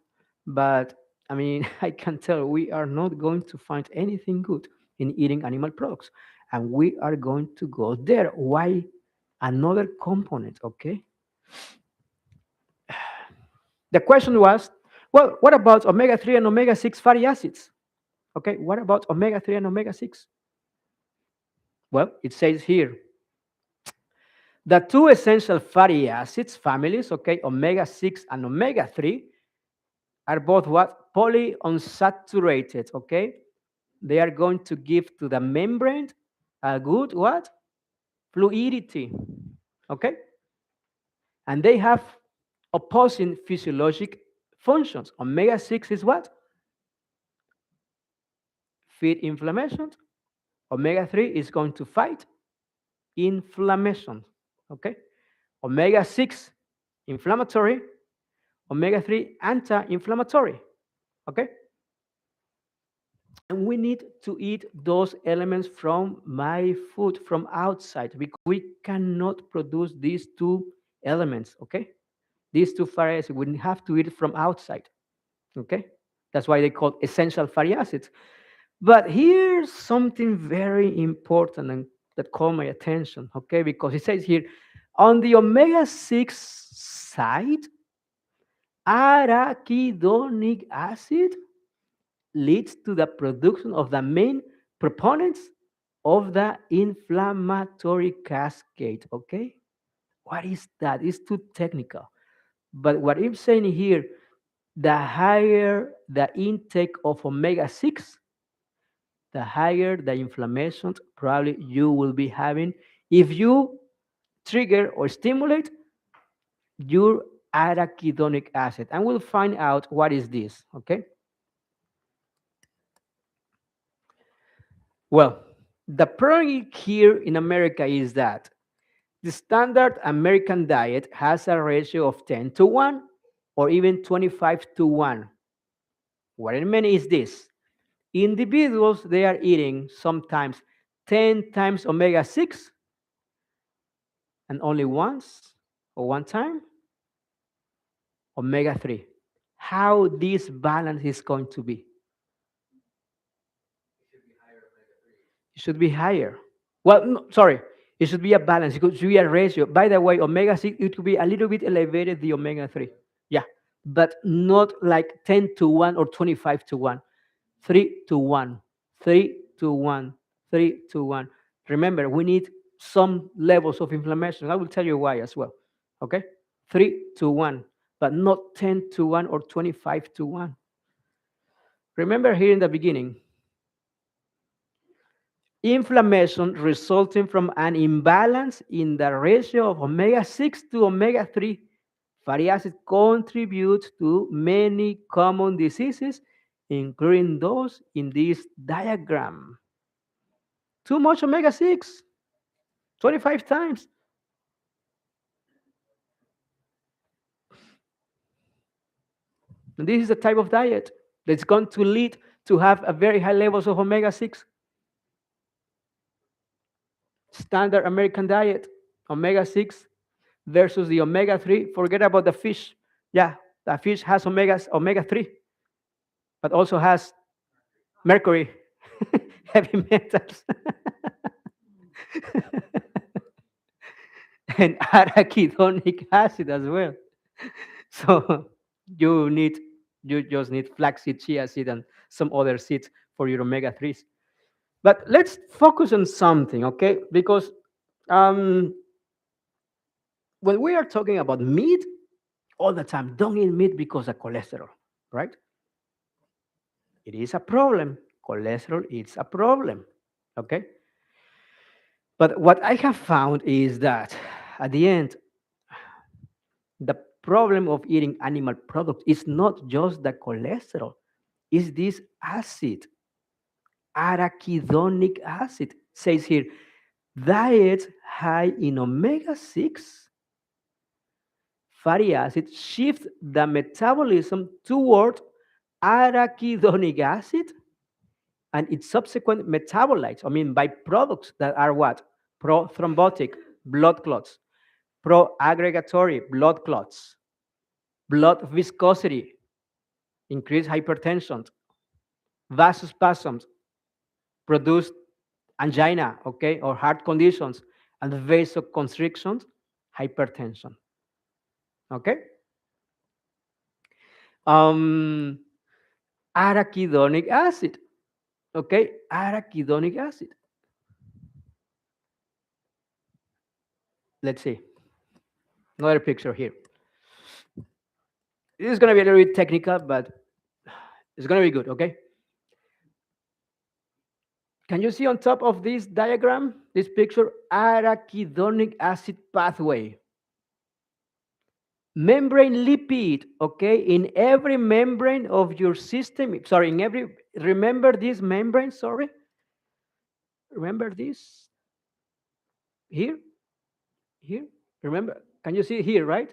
But I mean, I can tell we are not going to find anything good in eating animal products. And we are going to go there. Why? Another component, okay? The question was, well, what about omega 3 and omega 6 fatty acids? Okay, what about omega 3 and omega 6? Well, it says here the two essential fatty acids families, okay, omega 6 and omega 3, are both what? Polyunsaturated, okay? They are going to give to the membrane a good what? Fluidity, okay? And they have opposing physiologic functions. Omega 6 is what? Feed inflammation. Omega 3 is going to fight inflammation, okay? Omega 6 inflammatory, omega 3 anti inflammatory, okay? And we need to eat those elements from my food, from outside, because we cannot produce these two elements, okay? These two fatty acids, we have to eat it from outside, okay? That's why they call essential fatty acids. But here's something very important and that caught my attention, okay? Because it says here, on the omega 6 side, arachidonic acid leads to the production of the main proponents of the inflammatory cascade. Okay, what is that? It's too technical. But what I'm saying here, the higher the intake of omega 6, the higher the inflammation probably you will be having if you trigger or stimulate your arachidonic acid. And we'll find out what is this. Okay. Well, the problem here in America is that the standard American diet has a ratio of 10 to 1 or even 25 to 1. What I mean is this: individuals, they are eating sometimes 10 times omega 6 and only once or one time omega 3. How this balance is going to be? It should be higher. Well, no, sorry, it should be a balance. It should be a ratio. By the way, omega 6, it could be a little bit elevated, the omega 3. Yeah, but not like 10 to 1 or 25 to 1. 3 to 1, 3 to 1, 3 to 1. Remember, we need some levels of inflammation. I will tell you why as well. Okay? 3 to 1, but not 10 to 1 or 25 to 1. Remember here in the beginning, inflammation resulting from an imbalance in the ratio of omega 6 to omega 3 fatty acids contribute to many common diseases, including those in this diagram. Too much omega 6, 25 times. And this is the type of diet That's going to lead to have a very high levels of omega-6. Standard American diet, omega-6 versus the omega-3. Forget about the fish. Yeah, the fish has omega-3, but also has mercury, heavy metals, and arachidonic acid as well. So you need you just need flaxseed, chia seed, and some other seeds for your omega-3s. But let's focus on something, okay? Because um, when we are talking about meat, all the time, don't eat meat because of cholesterol, right? It is a problem. Cholesterol is a problem, okay? But what I have found is that at the end, the problem of eating animal products is not just the cholesterol, it's this acid, arachidonic acid. Says here, diets high in omega-6 fatty acids shift the metabolism toward arachidonic acid and its subsequent metabolites, I mean byproducts that are what? Prothrombotic, blood clots, pro-aggregatory, blood clots, blood viscosity, increased hypertension, vasospasms, produce angina, okay, or heart conditions, and vasoconstrictions, hypertension, okay? Um, arachidonic acid, okay, arachidonic acid. Let's see, another picture here. This is going to be a little bit technical, but it's going to be good, okay? Can you see on top of this diagram, this picture, arachidonic acid pathway? Membrane lipid, okay, in every membrane of your system, sorry, in every, remember this membrane, sorry? Remember this? Here? Here? Remember? Can you see here, right?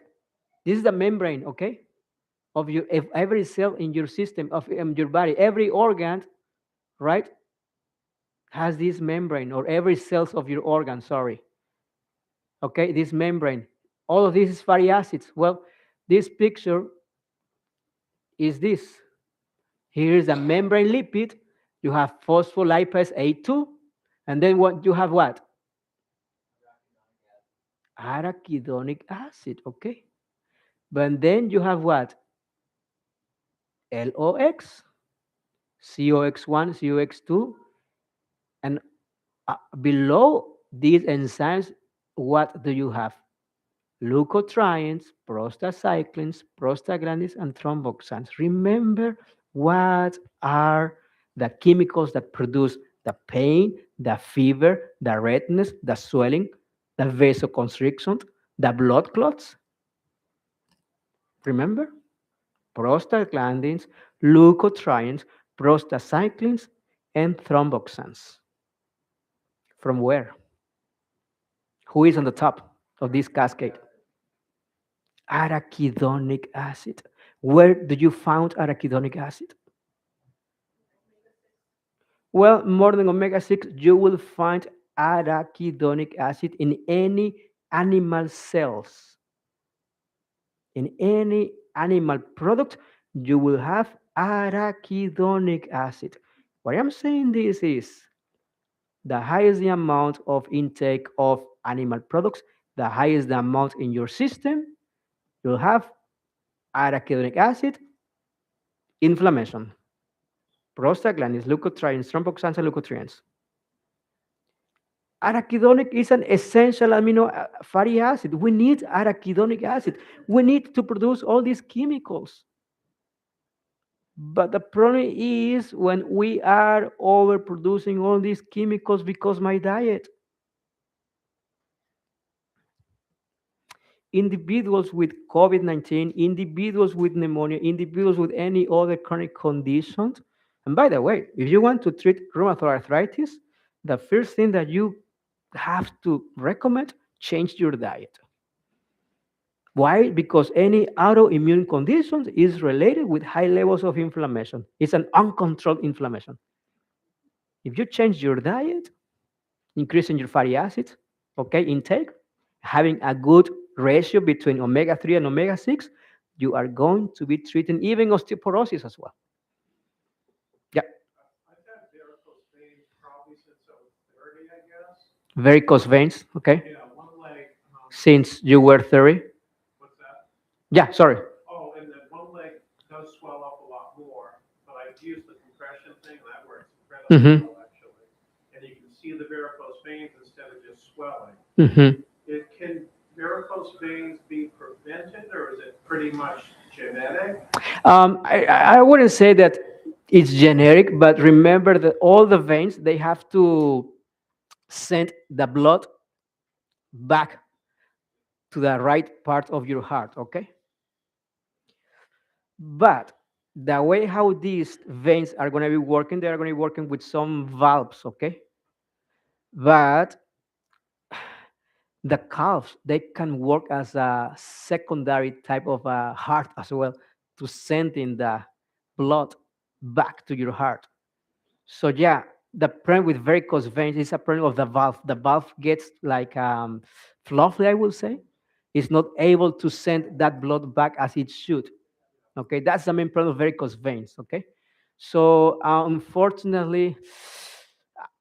This is the membrane, okay, of your of every cell in your system, of your body. Every organ, right, has this membrane, or every cells of your organ, sorry. Okay, this membrane. All of this is fatty acids. Well, this picture is this. Here is a membrane lipid. You have phospholipase A2, and then what you have what? Arachidonic acid, okay? But then you have what? LOX, COX1, COX2, and below these enzymes, what do you have? Leukotrienes, prostacyclins, prostaglandins, and thromboxanes. Remember what are the chemicals that produce the pain, the fever, the redness, the swelling, the vasoconstriction, the blood clots? Remember? Prostaglandins, leukotrienes, prostacyclins, and thromboxanes. From where? Who is on the top of this cascade? Arachidonic acid. Where do you find arachidonic acid? Well, more than omega-6, you will find arachidonic acid in any animal cells. In any animal product, you will have arachidonic acid. Why I'm saying this is the highest the amount of intake of animal products, the highest the amount in your system, you'll have arachidonic acid, inflammation, prostaglandins, leukotrienes, thromboxanes, and leukotrienes. Arachidonic is an essential amino fatty acid. We need arachidonic acid. We need to produce all these chemicals. But the problem is when we are overproducing all these chemicals because my diet. Individuals with COVID-19, individuals with pneumonia, individuals with any other chronic conditions. And by the way, if you want to treat rheumatoid arthritis, the first thing that you have to recommend, change your diet. Why? Because any autoimmune condition is related with high levels of inflammation. It's an uncontrolled inflammation. If you change your diet, increasing your fatty acids, okay, intake, having a good ratio between omega 3 and omega 6, you are going to be treating even osteoporosis as well. Yeah, I've had varicose veins probably since I was 30, I guess. varicose veins, okay, Yeah, one leg, since you were 30. what's that? Yeah, sorry. Oh, and then one leg does swell up a lot more, but I've used the compression thing, and that works incredibly Mm-hmm. well, actually. And you can see the varicose veins instead of just swelling. Mm-hmm. Can varicose veins be prevented, or is it pretty much genetic? I wouldn't say that it's generic, but remember that all the veins, they have to send the blood back to the right part of your heart, okay? But the way how these veins are going to be working, they are going to be working with some valves, okay? But the calves, they can work as a secondary type of a heart as well to send in the blood back to your heart. So yeah, the problem with varicose veins is a problem of the valve. The valve gets like fluffy, I will say. It's not able to send that blood back as it should. Okay, that's the main problem of varicose veins. Okay, so unfortunately,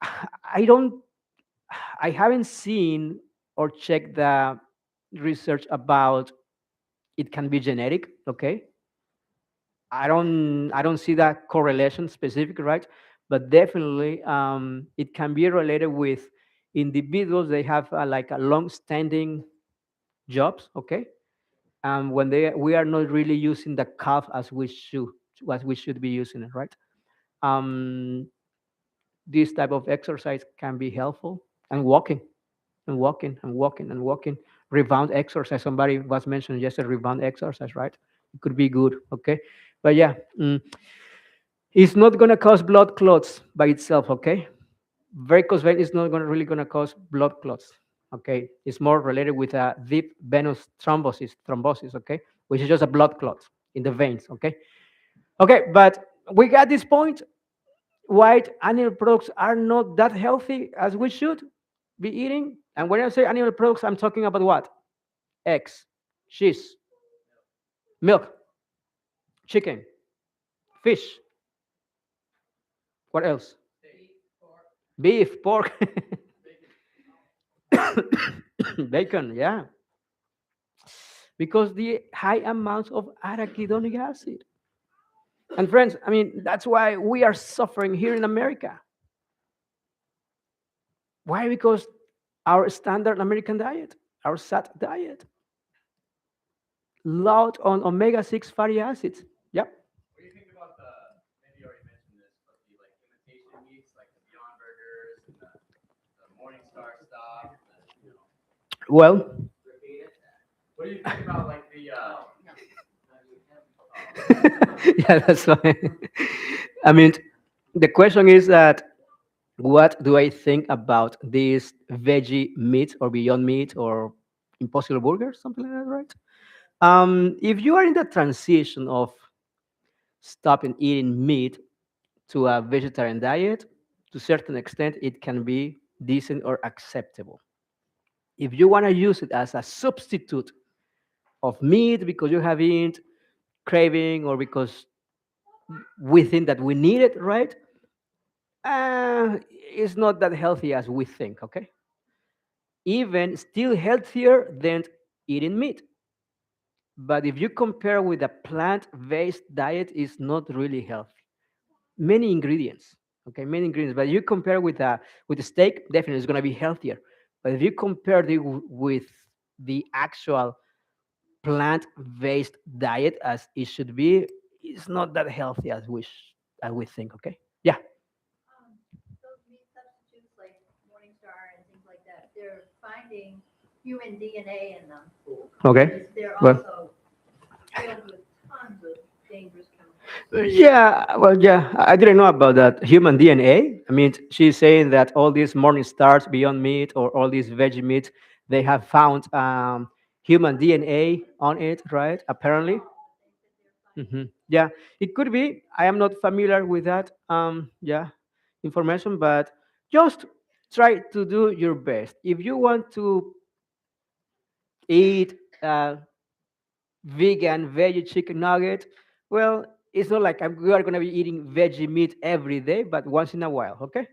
I don't, I haven't seen or checked the research about it can be genetic. Okay, I don't see that correlation specific, right? But definitely, it can be related with individuals. They have like a long-standing jobs. Okay, when we are not really using the calf as we should be using it, right? um, this type of exercise can be helpful, and walking and walking and walking and walking. Rebound exercise, somebody was mentioned yesterday, rebound exercise, right? It could be good. Okay, but yeah, it's not going to cause blood clots by itself. Okay, varicose vein is not going to cause blood clots. Okay, it's more related with a deep venous thrombosis, okay, which is just a blood clot in the veins. Okay, okay, but we got this point. White animal products are not that healthy as we should be eating. And when I say animal products, I'm talking about what? Eggs, cheese, milk, chicken, fish. What else? Beef, pork, bacon, yeah. Because the high amounts of arachidonic acid. And friends, I mean, that's why we are suffering here in America. Why? Because our standard American diet, our SAT diet, loud on omega 6 fatty acids. Yep. What do you think about the, maybe you already mentioned this, but the like imitation meats, like the Beyond Burgers and the Morningstar stuff, Well, what do you think about like the, yeah, that's fine. I mean, the question is that what do I think about these veggie meat or Beyond Meat or Impossible Burger, something like that, right? If you are in the transition of stopping eating meat to a vegetarian diet, to a certain extent, it can be decent or acceptable. If you want to use it as a substitute of meat because you have it craving or because we think that we need it, right? It's not that healthy as we think, okay? Even still healthier than eating meat. But if you compare with a plant-based diet, it's not really healthy. Many ingredients, okay, many ingredients. But you compare with a steak, definitely it's going to be healthier. But if you compare it with the actual plant-based diet as it should be, it's not that healthy as as we think. Okay, yeah. Those meat substitutes like Morningstar and things like that, they're finding human DNA in them. Okay. They're Well, also filled with tons of dangerous chemicals. yeah, well, yeah, I didn't know about that human DNA. I mean, she's saying that all these morning stars, Beyond Meat, or all these veggie meat, they have found human DNA on it, right? Apparently. Yeah, it could be. I am not familiar with that. Yeah, information, but just try to do your best. If you want to eat vegan veggie chicken nugget, well, it's not like we are going to be eating veggie meat every day, but once in a while, okay?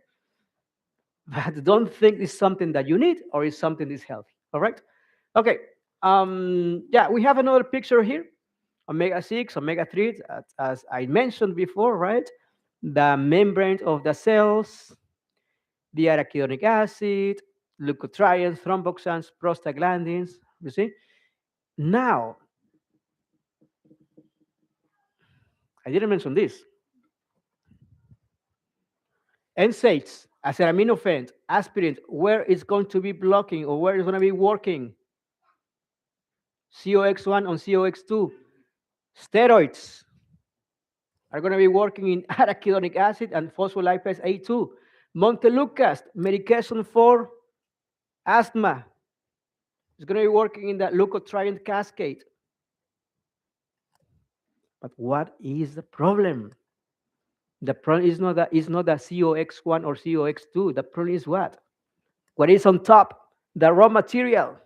But don't think it's something that you need or it's something that's healthy. All right. Okay. Yeah, we have another picture here. Omega 6, omega 3, as I mentioned before, right? The membrane of the cells, the arachidonic acid, leukotrienes, thromboxans, prostaglandins. You see? Now, I didn't mention this. NSAIDs, acetaminophen, aspirin, where it's going to be blocking or where it's going to be working. COX1 on COX2. Steroids are going to be working in arachidonic acid and phospholipase A2. Montelukast, medication for asthma, is going to be working in the leukotriene cascade. But what is the problem? The problem is not the COX1 or COX2. The problem is what? What is on top? The raw material.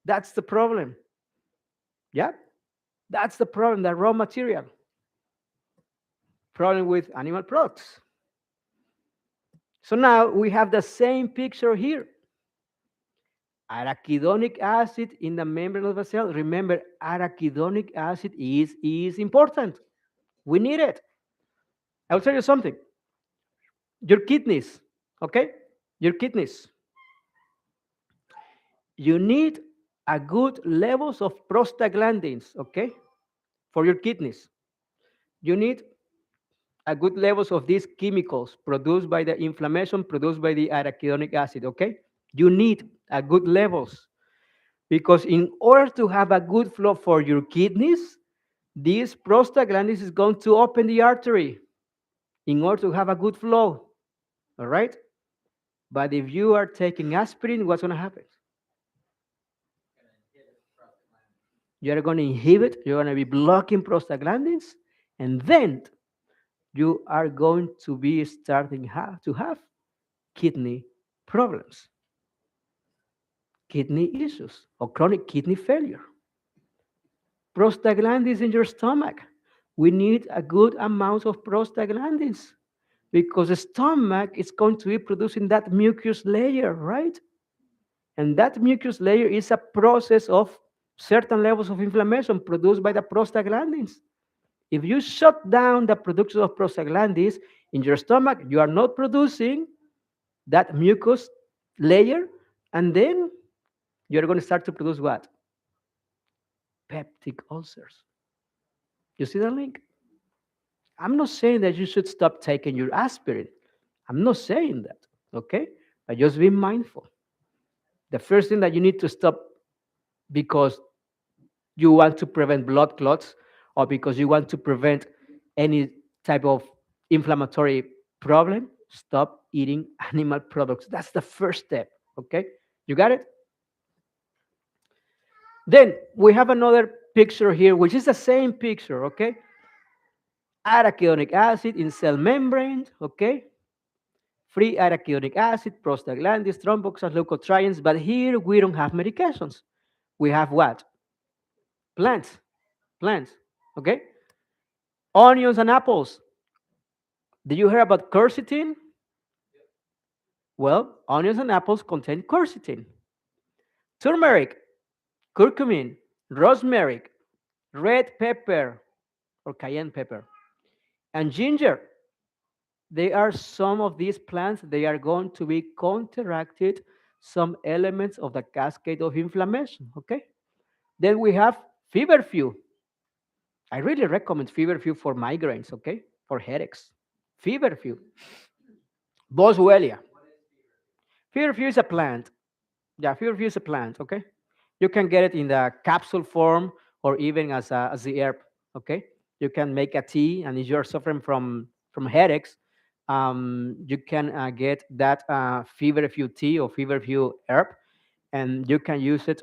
That's the problem. Yeah? That's the problem, the raw material. Problem with animal products. So now we have the same picture here. Arachidonic acid in the membrane of the cell. Remember, arachidonic acid is important. We need it. I'll tell you something. Your kidneys, okay? Your kidneys. You need a good levels of prostaglandins, okay? For your kidneys. You need a good levels of these chemicals produced by the inflammation produced by the arachidonic acid, okay? You need a good levels because in order to have a good flow for your kidneys, this prostaglandins is going to open the artery in order to have a good flow, all right? But if you are taking aspirin, what's going to happen? You're going to inhibit, you're going to be blocking prostaglandins, and then you are going to be starting to have kidney problems, kidney issues, or chronic kidney failure. Prostaglandins in your stomach. We need a good amount of prostaglandins because the stomach is going to be producing that mucus layer, right? And that mucus layer is a process of certain levels of inflammation produced by the prostaglandins. If you shut down the production of prostaglandins in your stomach, you are not producing that mucus layer, and then you're going to start to produce what? Peptic ulcers. You see the link? I'm not saying that you should stop taking your aspirin. I'm not saying that, okay? But just be mindful. The first thing that you need to stop because you want to prevent blood clots or because you want to prevent any type of inflammatory problem, stop eating animal products. That's the first step, okay? You got it? Then we have another picture here, which is the same picture, okay? Arachidonic acid in cell membrane, okay? Free arachidonic acid, prostaglandins, thromboxans, leukotrienes, but here we don't have medications. We have what? Plants, plants, okay? Onions and apples. Did you hear about quercetin? Well, onions and apples contain quercetin. Turmeric, curcumin, rosemary, red pepper or cayenne pepper, and ginger. They are some of these plants. They are going to be counteracted some elements of the cascade of inflammation. Okay. Then we have feverfew. I really recommend feverfew for migraines. Okay, for headaches. Feverfew. Boswellia. Feverfew is a plant. Yeah, feverfew is a plant. Okay, you can get it in the capsule form or even as the herb. Okay, you can make a tea, and if you're suffering from headaches, you can get that feverfew tea or feverfew herb, and you can use it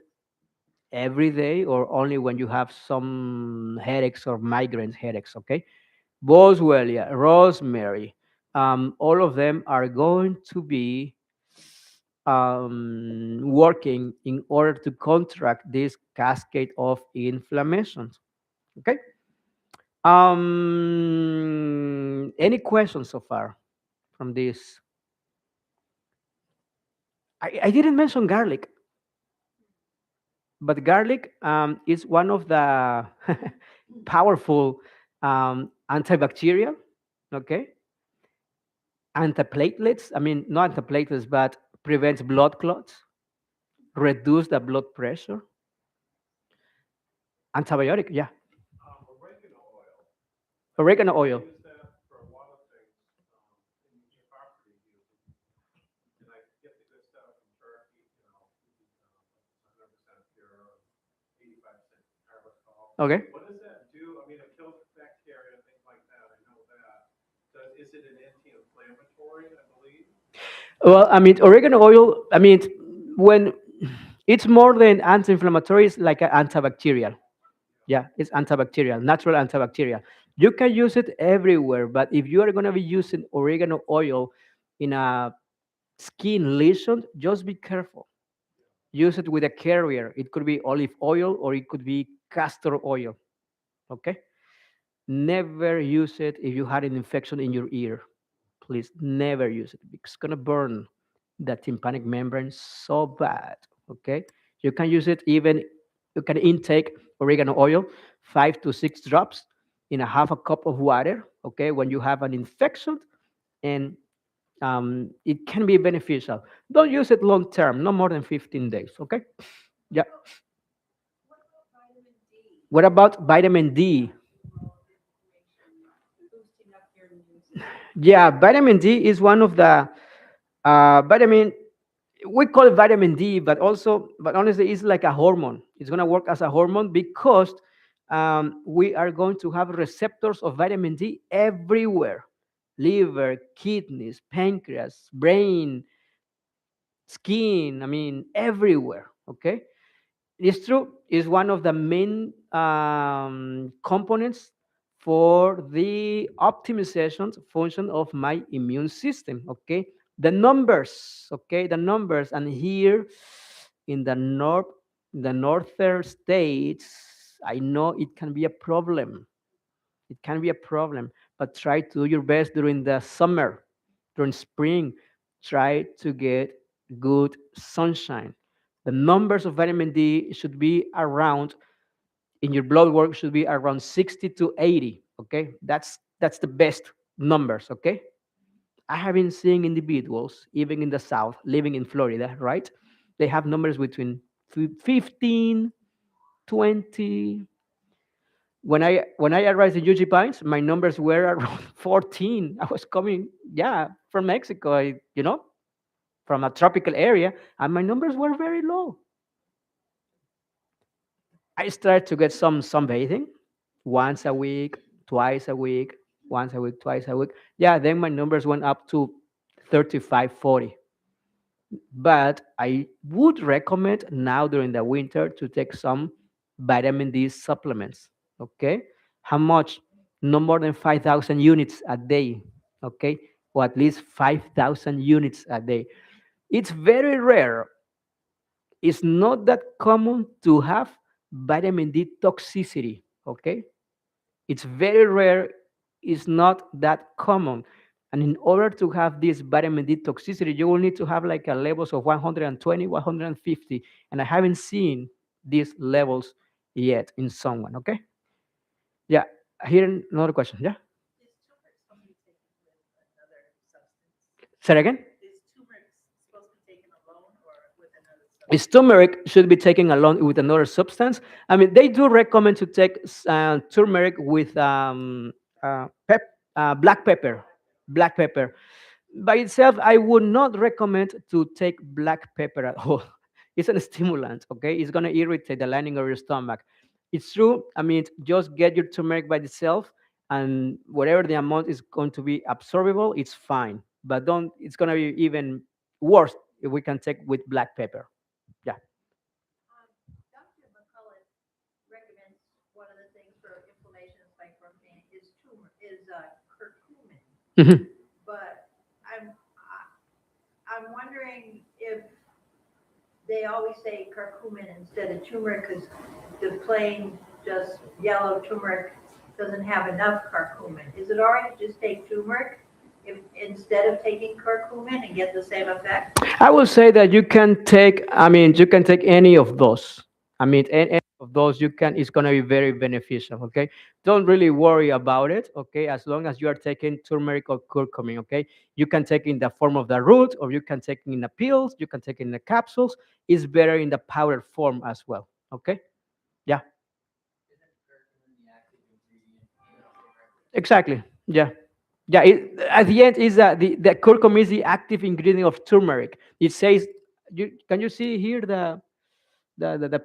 every day or only when you have some headaches or migraine headaches, okay? Boswellia, rosemary, all of them are going to be working in order to contract this cascade of inflammations. Okay. Any questions so far from this? I didn't mention garlic, but garlic is one of the powerful antibacterial, okay, antiplatelets. I mean, not antiplatelets, but prevents blood clots, reduce the blood pressure. Antibiotic, yeah. Oregano oil. Oregano I oil. use that for a lot of things in property using, and I get the good stuff from Turkey, you know, 100% pure, 85% erythritol. Okay. What does that do? I mean, it kills bacteria and things like that. I know that. Is it an anti-inflammatory? I believe. Well, I mean, oregano oil, I mean, when it's more than anti-inflammatory, it's like an antibacterial. Yeah, it's antibacterial, natural antibacterial. You can use it everywhere, but if you are going to be using oregano oil in a skin lesion, just be careful. Use it with a carrier. It could be olive oil or it could be castor oil. Okay? Never use it if you had an infection in your ear. Please never use it because it's gonna burn the tympanic membrane so bad. Okay, you can use it even you can intake oregano oil 5 to 6 drops in a half a cup of water. Okay, when you have an infection, and it can be beneficial. Don't use it long term, no more than 15 days. Okay, yeah. What about vitamin D? What about vitamin D? Well, information boosting up your immune system. Yeah, vitamin D is one of the vitamin we call it vitamin D, but honestly, it's like a hormone. It's going to work as a hormone because we are going to have receptors of vitamin D everywhere: liver, kidneys, pancreas, brain, skin. I mean, everywhere. Okay, it's true. It's one of the main components for the optimization function of my immune system. Okay, the numbers. Okay, the numbers, and here in the northern states, I know it can be a problem. It can be a problem, but try to do your best during the summer, during spring. Try to get good sunshine. The numbers of vitamin D should be around in your blood work should be around 60 to 80. Okay, that's the best numbers. Okay, I have been seeing individuals even in the south, living in Florida, right? They have numbers between 15, 20. When I arrived in UG Pines, my numbers were around 14. I was coming, yeah, from Mexico, from a tropical area, and my numbers were very low. I started to get some sunbathing once a week, twice a week, once a week, twice a week. Yeah, then my numbers went up to 35, 40. But I would recommend now during the winter to take some vitamin D supplements. Okay. How much? No more than 5,000 units a day. Okay. Or at least 5,000 units a day. It's very rare. It's not that common to have vitamin D toxicity. Okay. It's very rare. It's not that common. And in order to have this vitamin D toxicity, you will need to have like a levels of 120, 150. And I haven't seen these levels yet in someone. Okay. Yeah. Here another question. Yeah. Is turmeric supposed to be taken with another substance? Say it again. Is turmeric supposed to be taken alone or with another Is substance? turmeric should be taken along with another substance. I mean, they do recommend to take turmeric with black pepper. Black pepper. By itself, I would not recommend to take black pepper at all. It's a stimulant, okay? It's going to irritate the lining of your stomach. It's true. I mean, just get your turmeric by itself, and whatever the amount is going to be absorbable, it's fine. But don't, it's going to be even worse if we can take with black pepper. Yeah. Dr. one of the things for inflammation like propane is curcumin. Mhm. But I'm wondering if they always say curcumin instead of turmeric because the plain just yellow turmeric doesn't have enough curcumin. Is it all right to just take turmeric if, instead of taking curcumin and get the same effect? I will say that you can take, I mean, you can take any of those. I mean, any of those you can, it's going to be very beneficial. Okay. Don't really worry about it. Okay. As long as you are taking turmeric or curcumin. Okay. You can take in the form of the root, or you can take in the pills, you can take in the capsules. It's better in the powder form as well. Okay. Yeah. Isn't curcumin the active ingredient in turmeric? Exactly. Yeah. Yeah. At the end, is the curcum is the active ingredient of turmeric. It says, can you see here the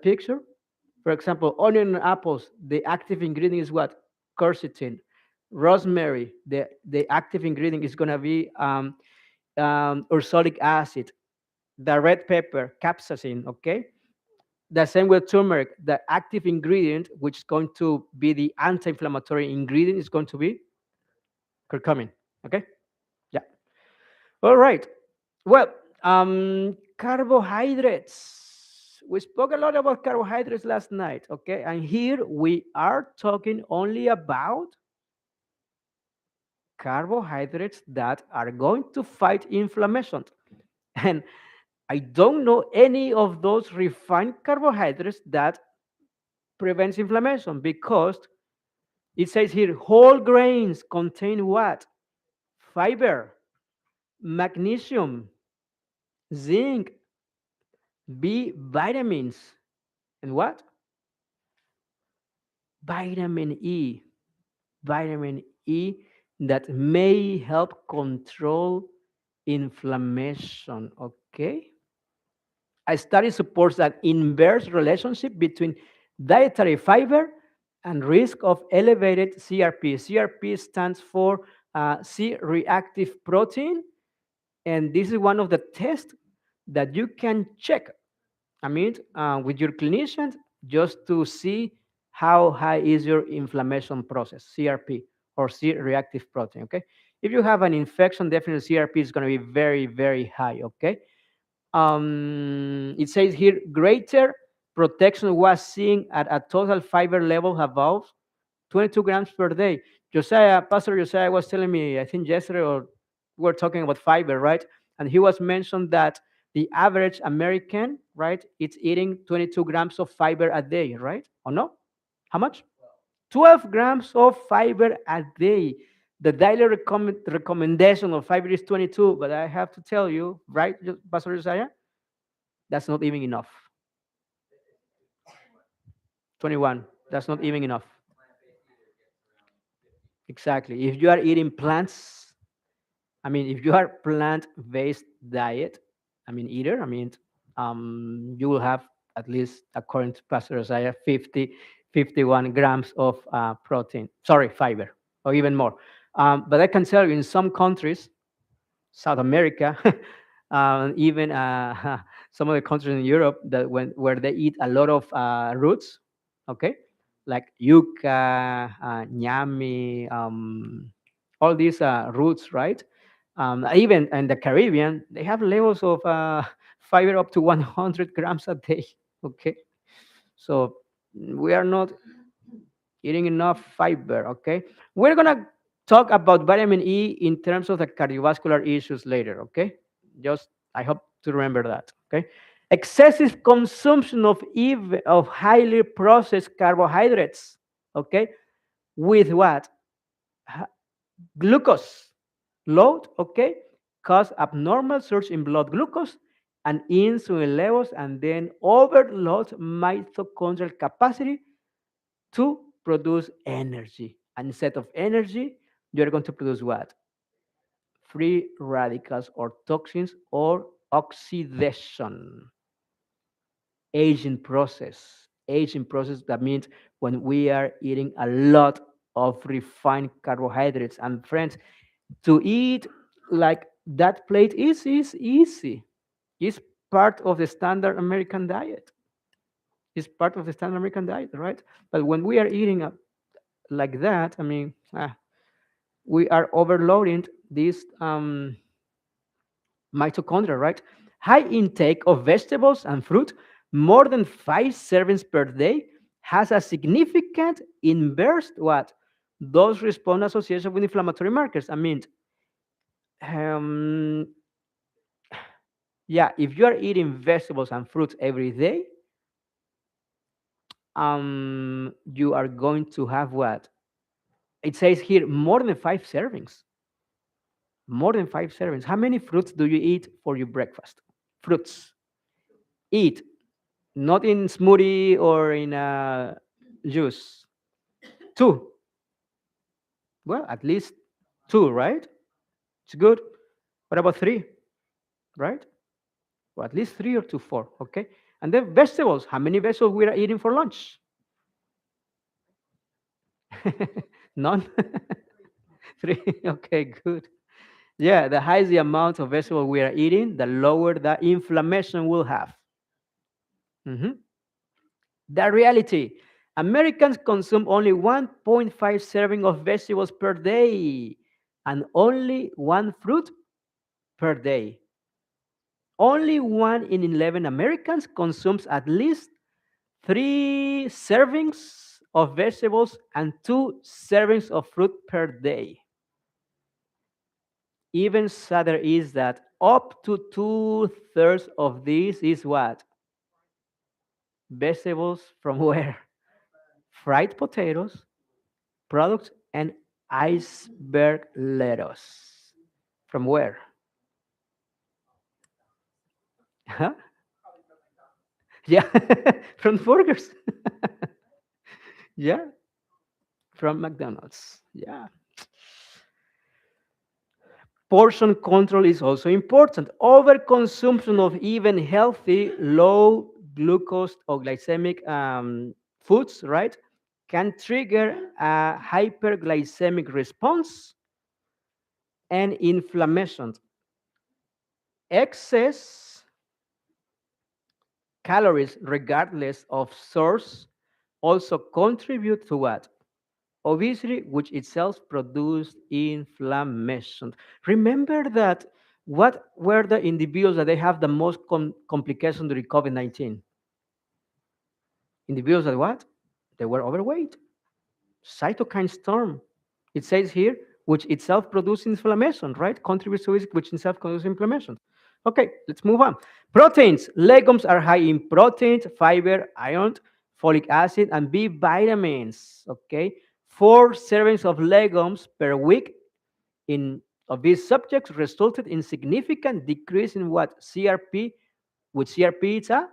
picture? For example, onion and apples, the active ingredient is what? Quercetin. Rosemary, the active ingredient is going to be ursolic acid. The red pepper, capsaicin, okay? The same with turmeric. The active ingredient, which is going to be the anti-inflammatory ingredient, is going to be curcumin. Okay? Yeah. All right. Well, carbohydrates. We spoke a lot about carbohydrates last night, okay? And here we are talking only about carbohydrates that are going to fight inflammation. And I don't know any of those refined carbohydrates that prevents inflammation because it says here whole grains contain what? Fiber, magnesium, zinc, B vitamins, and what? Vitamin E. Vitamin E that may help control inflammation. Okay. A study supports an inverse relationship between dietary fiber and risk of elevated CRP. CRP stands for C reactive protein, and this is one of the tests that you can check. I mean, with your clinician, just to see how high is your inflammation process, CRP or C reactive protein. Okay. If you have an infection, definitely CRP is going to be very, very high. Okay. It says here greater protection was seen at a total fiber level above 22 grams per day. Josiah, Pastor Josiah was telling me, I think yesterday, or we were talking about fiber, right? And he was mentioned that the average American, right, it's eating 22 grams of fiber a day, right? Or no? How much? 12 grams of fiber a day. The daily recommendation of fiber is 22, but I have to tell you, right, Pastor Josiah, that's not even enough. 21, that's not even enough. Plant-based eater gets around 50. Exactly. If you are eating plants, I mean, if you are plant-based diet, I mean, eater, I mean, you will have at least, according to Pastor Isaiah, 51 grams of protein, sorry, fiber, or even more. But I can tell you in some countries, South America, even some of the countries in Europe that where they eat a lot of roots, okay, like yucca, nyami, all these roots, right? Even in the Caribbean, they have levels of fiber up to 100 grams a day. Okay, so we are not eating enough fiber. Okay, we're gonna talk about vitamin E in terms of the cardiovascular issues later. Okay, just I hope to remember that. Okay, excessive consumption of of highly processed carbohydrates. Okay, with what? Ha- Glucose load. Okay, cause abnormal surge in blood glucose and insulin levels, and then overload mitochondrial capacity to produce energy. And instead of energy, you're going to produce what? Free radicals or toxins or oxidation. Aging process. Aging process, that means when we are eating a lot of refined carbohydrates. And friends, to eat like that plate is easy. It's part of the standard American diet. It's part of the standard American diet, right? But when we are eating like that, I mean, we are overloading these mitochondria, right? High intake of vegetables and fruit, more than 5 servings per day, has a significant inverse what? Dose response association with inflammatory markers. I mean, um, yeah, if you are eating vegetables and fruits every day, you are going to have what? It says here more than 5 servings. More than 5 servings. How many fruits do you eat for your breakfast? Fruits. Eat, not in smoothie or in juice. Two. Well, at least two, right? It's good. What about three? Right? Or at least three or two, four. Okay. And then vegetables. How many vegetables we are eating for lunch? None. Three. Okay, good. Yeah, the higher the amount of vegetable we are eating, the lower the inflammation we'll have. Mhm. The reality, Americans consume only 1.5 serving of vegetables per day and only one fruit per day. Only 1 in 11 Americans consumes at least 3 servings of vegetables and 2 servings of fruit per day. Even sadder is that up to 2/3 of this is what? Vegetables from where? Fried potatoes, products, and iceberg lettuce. From where? Huh? Yeah, from burgers. Yeah, from McDonald's. Yeah. Portion control is also important. Overconsumption of even healthy, low glucose or glycemic foods, right, can trigger a hyperglycemic response and inflammation. Excess calories, regardless of source, also contribute to what? Obesity, which itself produces inflammation. Remember that what were the individuals that they have the most complications during COVID-19? Individuals that what? They were overweight. Cytokine storm. It says here, which itself produces inflammation, right? Contributes to it, which itself causes inflammation. Okay, let's move on. Proteins. Legumes are high in proteins, fiber, iron, folic acid, and B vitamins. Okay, 4 servings of legumes per week in of these subjects resulted in significant decrease in what? CRP. With CRP, it's a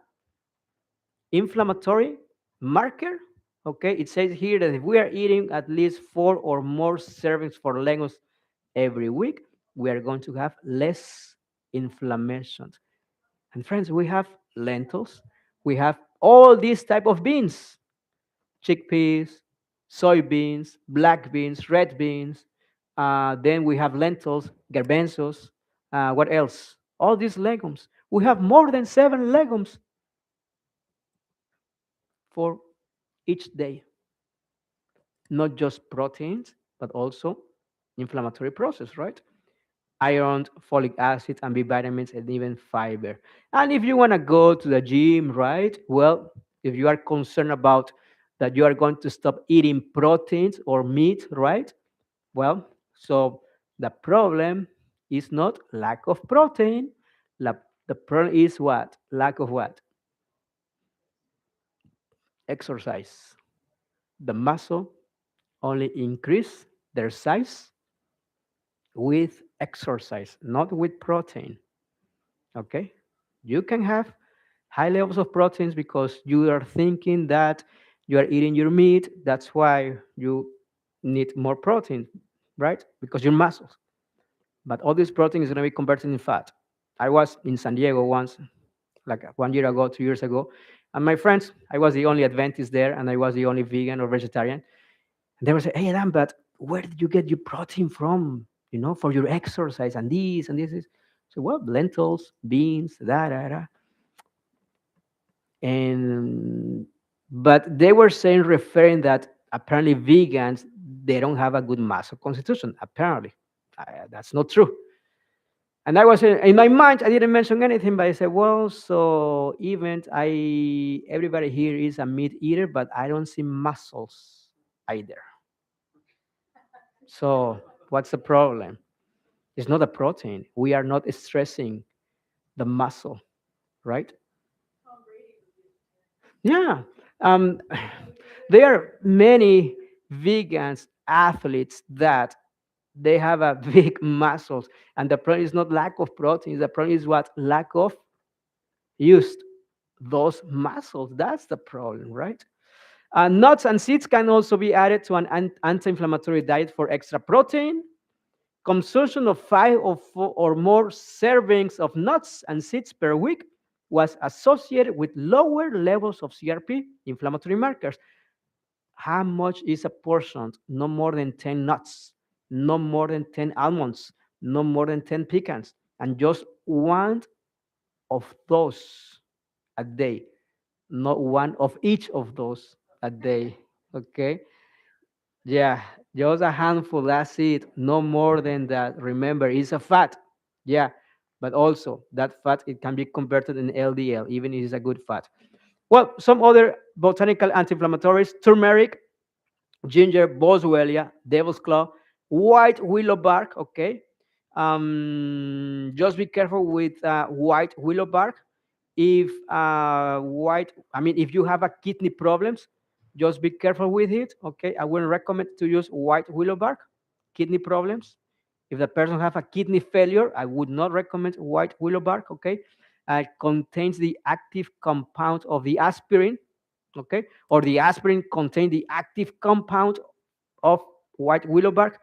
inflammatory marker. Okay, it says here that if we are eating at least 4 or more servings for legumes every week, we are going to have less inflammation. And friends, we have lentils, we have all these type of beans, chickpeas, soybeans, black beans, red beans. Then we have lentils, garbanzos. What else? All these legumes. We have more than 7 legumes for each day. Not just proteins, but also inflammatory process, right? Iron, folic acid, and B vitamins, and even fiber. And if you want to go to the gym, right? Well, if you are concerned about that you are going to stop eating proteins or meat, right? Well, so the problem is not lack of protein. The problem is what? Lack of what? Exercise. The muscle only increase their size with exercise, not with protein. Okay? You can have high levels of proteins because you are thinking that you are eating your meat. That's why you need more protein, right? Because your muscles. But all this protein is going to be converted in fat. I was in San Diego once, like 1 year ago, 2 years ago, and my friends, I was the only Adventist there, and I was the only vegan or vegetarian. And they were saying, "Hey, Adam, but where did you get your protein from? You know, for your exercise and this and this." So, well, lentils, beans, da da da. And But they were saying, referring that apparently vegans, they don't have a good muscle constitution. Apparently, that's not true. And I was in my mind, I didn't mention anything, but I said, well, so even everybody here is a meat eater, but I don't see muscles either. So what's the problem? It's not a protein. We are not stressing the muscle, right? Yeah. Um, there are many vegans athletes that they have a big muscles, and the problem is not lack of protein. The problem is what lack of used those muscles. That's the problem, right? Nuts and seeds can also be added to an anti-inflammatory diet for extra protein. Consumption of 5 or more servings of nuts and seeds per week was associated with lower levels of CRP, inflammatory markers. How much is a portion? No more than 10 nuts, no more than 10 almonds, no more than 10 pecans, and just one of those a day, not one of each of those a day. Okay? Yeah, just a handful, that's it. No more than that. Remember, it's a fat. Yeah, but also that fat, it can be converted in LDL, even if it's a good fat. Well, some other botanical anti-inflammatories: turmeric, ginger, boswellia, devil's claw, white willow bark. Okay, just be careful with white willow bark. If if you have a kidney problems, just be careful with it. Okay, I wouldn't recommend to use white willow bark. Kidney problems. If the person have a kidney failure, I would not recommend white willow bark. Okay, it contains the active compound of the aspirin. Okay, or the aspirin contain the active compound of white willow bark,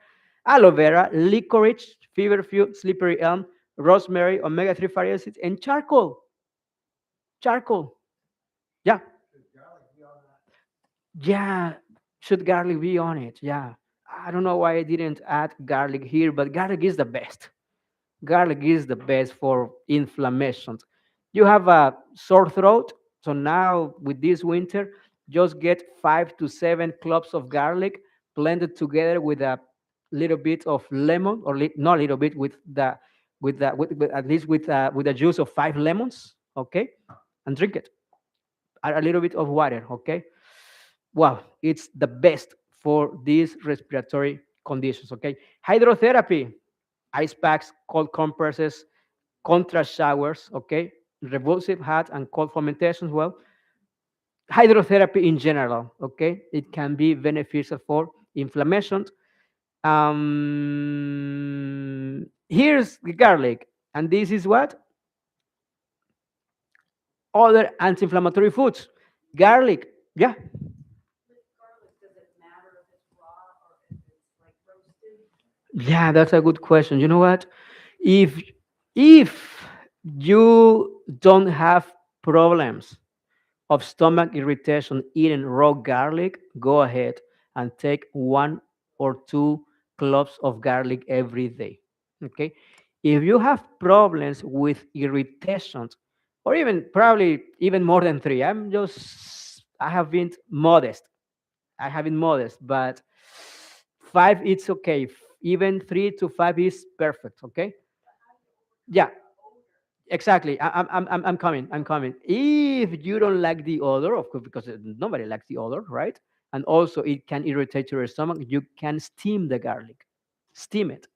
aloe vera, licorice, feverfew, slippery elm, rosemary, omega-3 fatty acids, and charcoal. Charcoal. Yeah, yeah. Should garlic be on it? Yeah. I don't know why I didn't add garlic here, but garlic is the best. Garlic is the best for inflammations. You have a sore throat, so now with this winter, just get 5 to 7 cloves of garlic blended together with a little bit of lemon, or not a little bit, with at least with the juice of 5 lemons, okay, and drink it. A little bit of water, okay. Wow, it's the best for these respiratory conditions, okay. Hydrotherapy, ice packs, cold compresses, contrast showers, okay, revulsive hot and cold fermentations. Well, hydrotherapy in general, okay, it can be beneficial for inflammation. Here's the garlic, and this is what other anti-inflammatory foods. Garlic, yeah. Yeah, that's a good question. You know what? If if you don't have problems of stomach irritation eating raw garlic, go ahead and take 1 or 2 cloves of garlic every day. Okay. If you have problems with irritations, or even probably even more than three, I have been modest. I have been modest, but 5 it's okay. Even 3 to 5 is perfect. Okay. Yeah, exactly. I'm coming. I'm coming. If you don't like the odor, of course, because nobody likes the odor, right? And also, it can irritate your stomach. You can steam the garlic, steam it.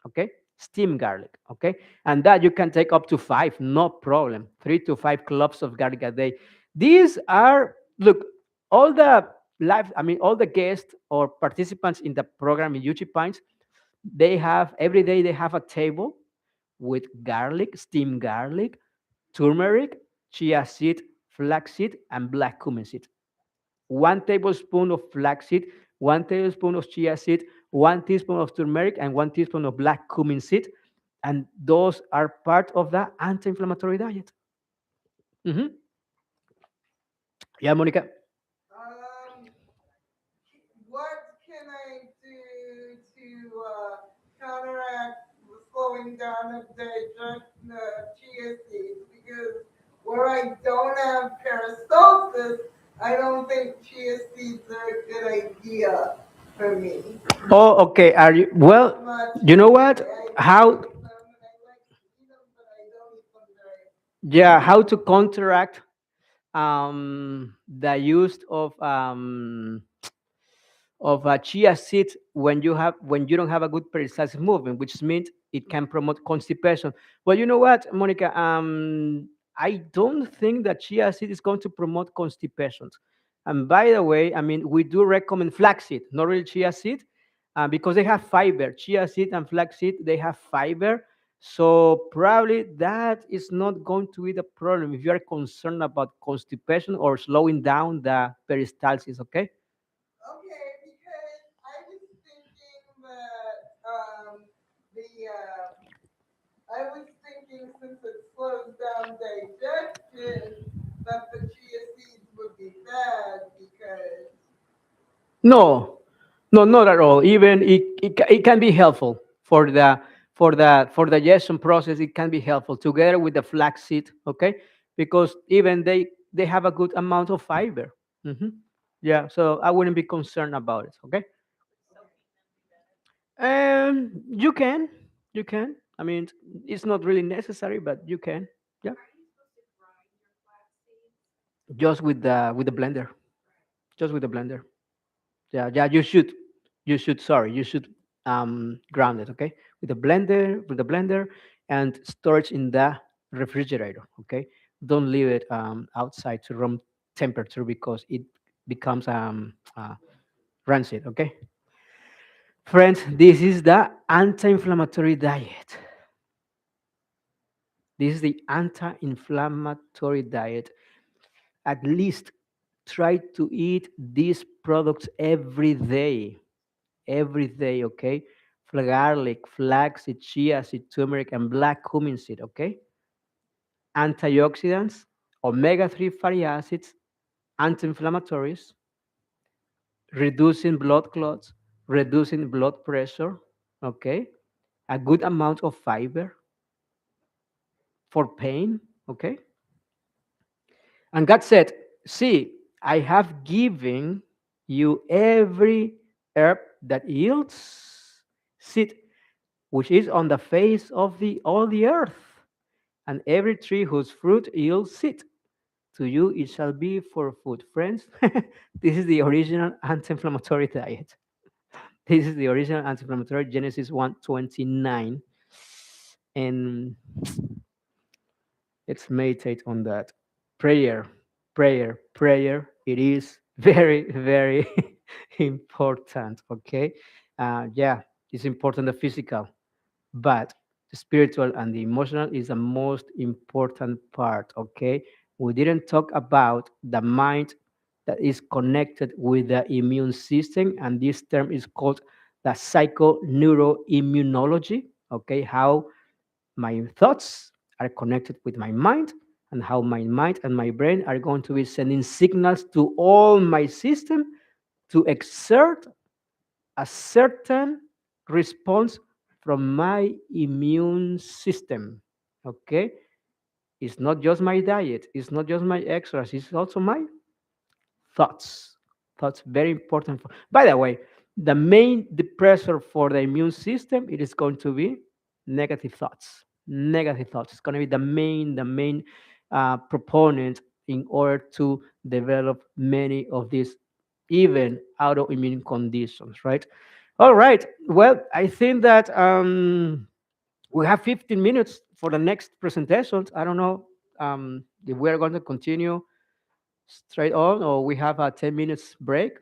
Okay, steam garlic. Okay, and that you can take up to 5, no problem. 3 to 5 cloves of garlic a day. These are look all the live. I mean, all the guests or participants in the program in UG Pines. They have every day. They have a table with garlic, steamed garlic, turmeric, chia seed, flaxseed, and black cumin seed. 1 tablespoon of flaxseed, 1 tablespoon of chia seed, 1 teaspoon of turmeric, and 1 teaspoon of black cumin seed. And those are part of the anti-inflammatory diet. Mhm. Yeah, Monica. Um, what can I do to counteract the slowing down of digestion of chia seeds? Because where I don't have peristalsis, I don't think chia for me. Oh, okay. Are you well? Much. You know what? I How? eat them and I like to eat them, but I don't eat them very. Yeah, how to counteract the use of chia seeds when you don't have a good peristalsis movement, which means it can promote constipation. Well, you know what, Monica? I don't think that chia seed is going to promote constipation. And by the way, I mean we do recommend flaxseed, not really chia seed, because they have fiber. Chia seed and flaxseed they have fiber, so probably that is not going to be the problem if you are concerned about constipation or slowing down the peristalsis. Okay. Okay, because I was thinking that the I was thinking since it slows down digestion, that the chia seeds would be bad because No, no, not at all. Even it can be helpful for the digestion process. It can be helpful together with the flaxseed, okay? Because even they have a good amount of fiber. Hmm. Yeah, so I wouldn't be concerned about it, okay? You can, you can. I mean, it's not really necessary, but you can. Yeah, just with the blender, just with the blender. Yeah, yeah, sorry, you should ground it, okay? With the blender and storage in the refrigerator, okay? Don't leave it outside to room temperature because it becomes rancid, okay? Friends, this is the anti-inflammatory diet. This is the anti-inflammatory diet. At least try to eat these products every day, okay? Garlic, flaxseed, chia seed, turmeric, and black cumin seed, okay? Antioxidants, omega-3 fatty acids, anti-inflammatories, reducing blood clots, reducing blood pressure, okay? A good amount of fiber for pain, okay? And God said, see, I have given you every herb that yields seed which is on the face of the all the earth, and every tree whose fruit yields seed. To you it shall be for food. Friends, this is the original anti-inflammatory diet. This is the original anti-inflammatory Genesis 1:29. And let's meditate on that. Prayer, prayer. It is very, very important. Okay. Yeah, it's important the physical, but the spiritual and the emotional is the most important part. Okay, we didn't talk about the mind that is connected with the immune system, and this term is called the psychoneuroimmunology. Okay, how my thoughts are connected with my mind, and how my mind and my brain are going to be sending signals to all my system to exert a certain response from my immune system. Okay, it's not just my diet, it's not just my exercise, it's also my thoughts. Thoughts very important. By the way, the main depressor for the immune system it is going to be negative thoughts. Negative thoughts. It's going to be the main proponent in order to develop many of these even autoimmune conditions. Right. All right. Well, I think that we have 15 minutes for the next presentations. I don't know if we are going to continue straight on or we have a 10 minutes break.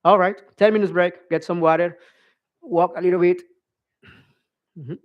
All right, 10 minutes break, get some water, walk a little bit. Mhm.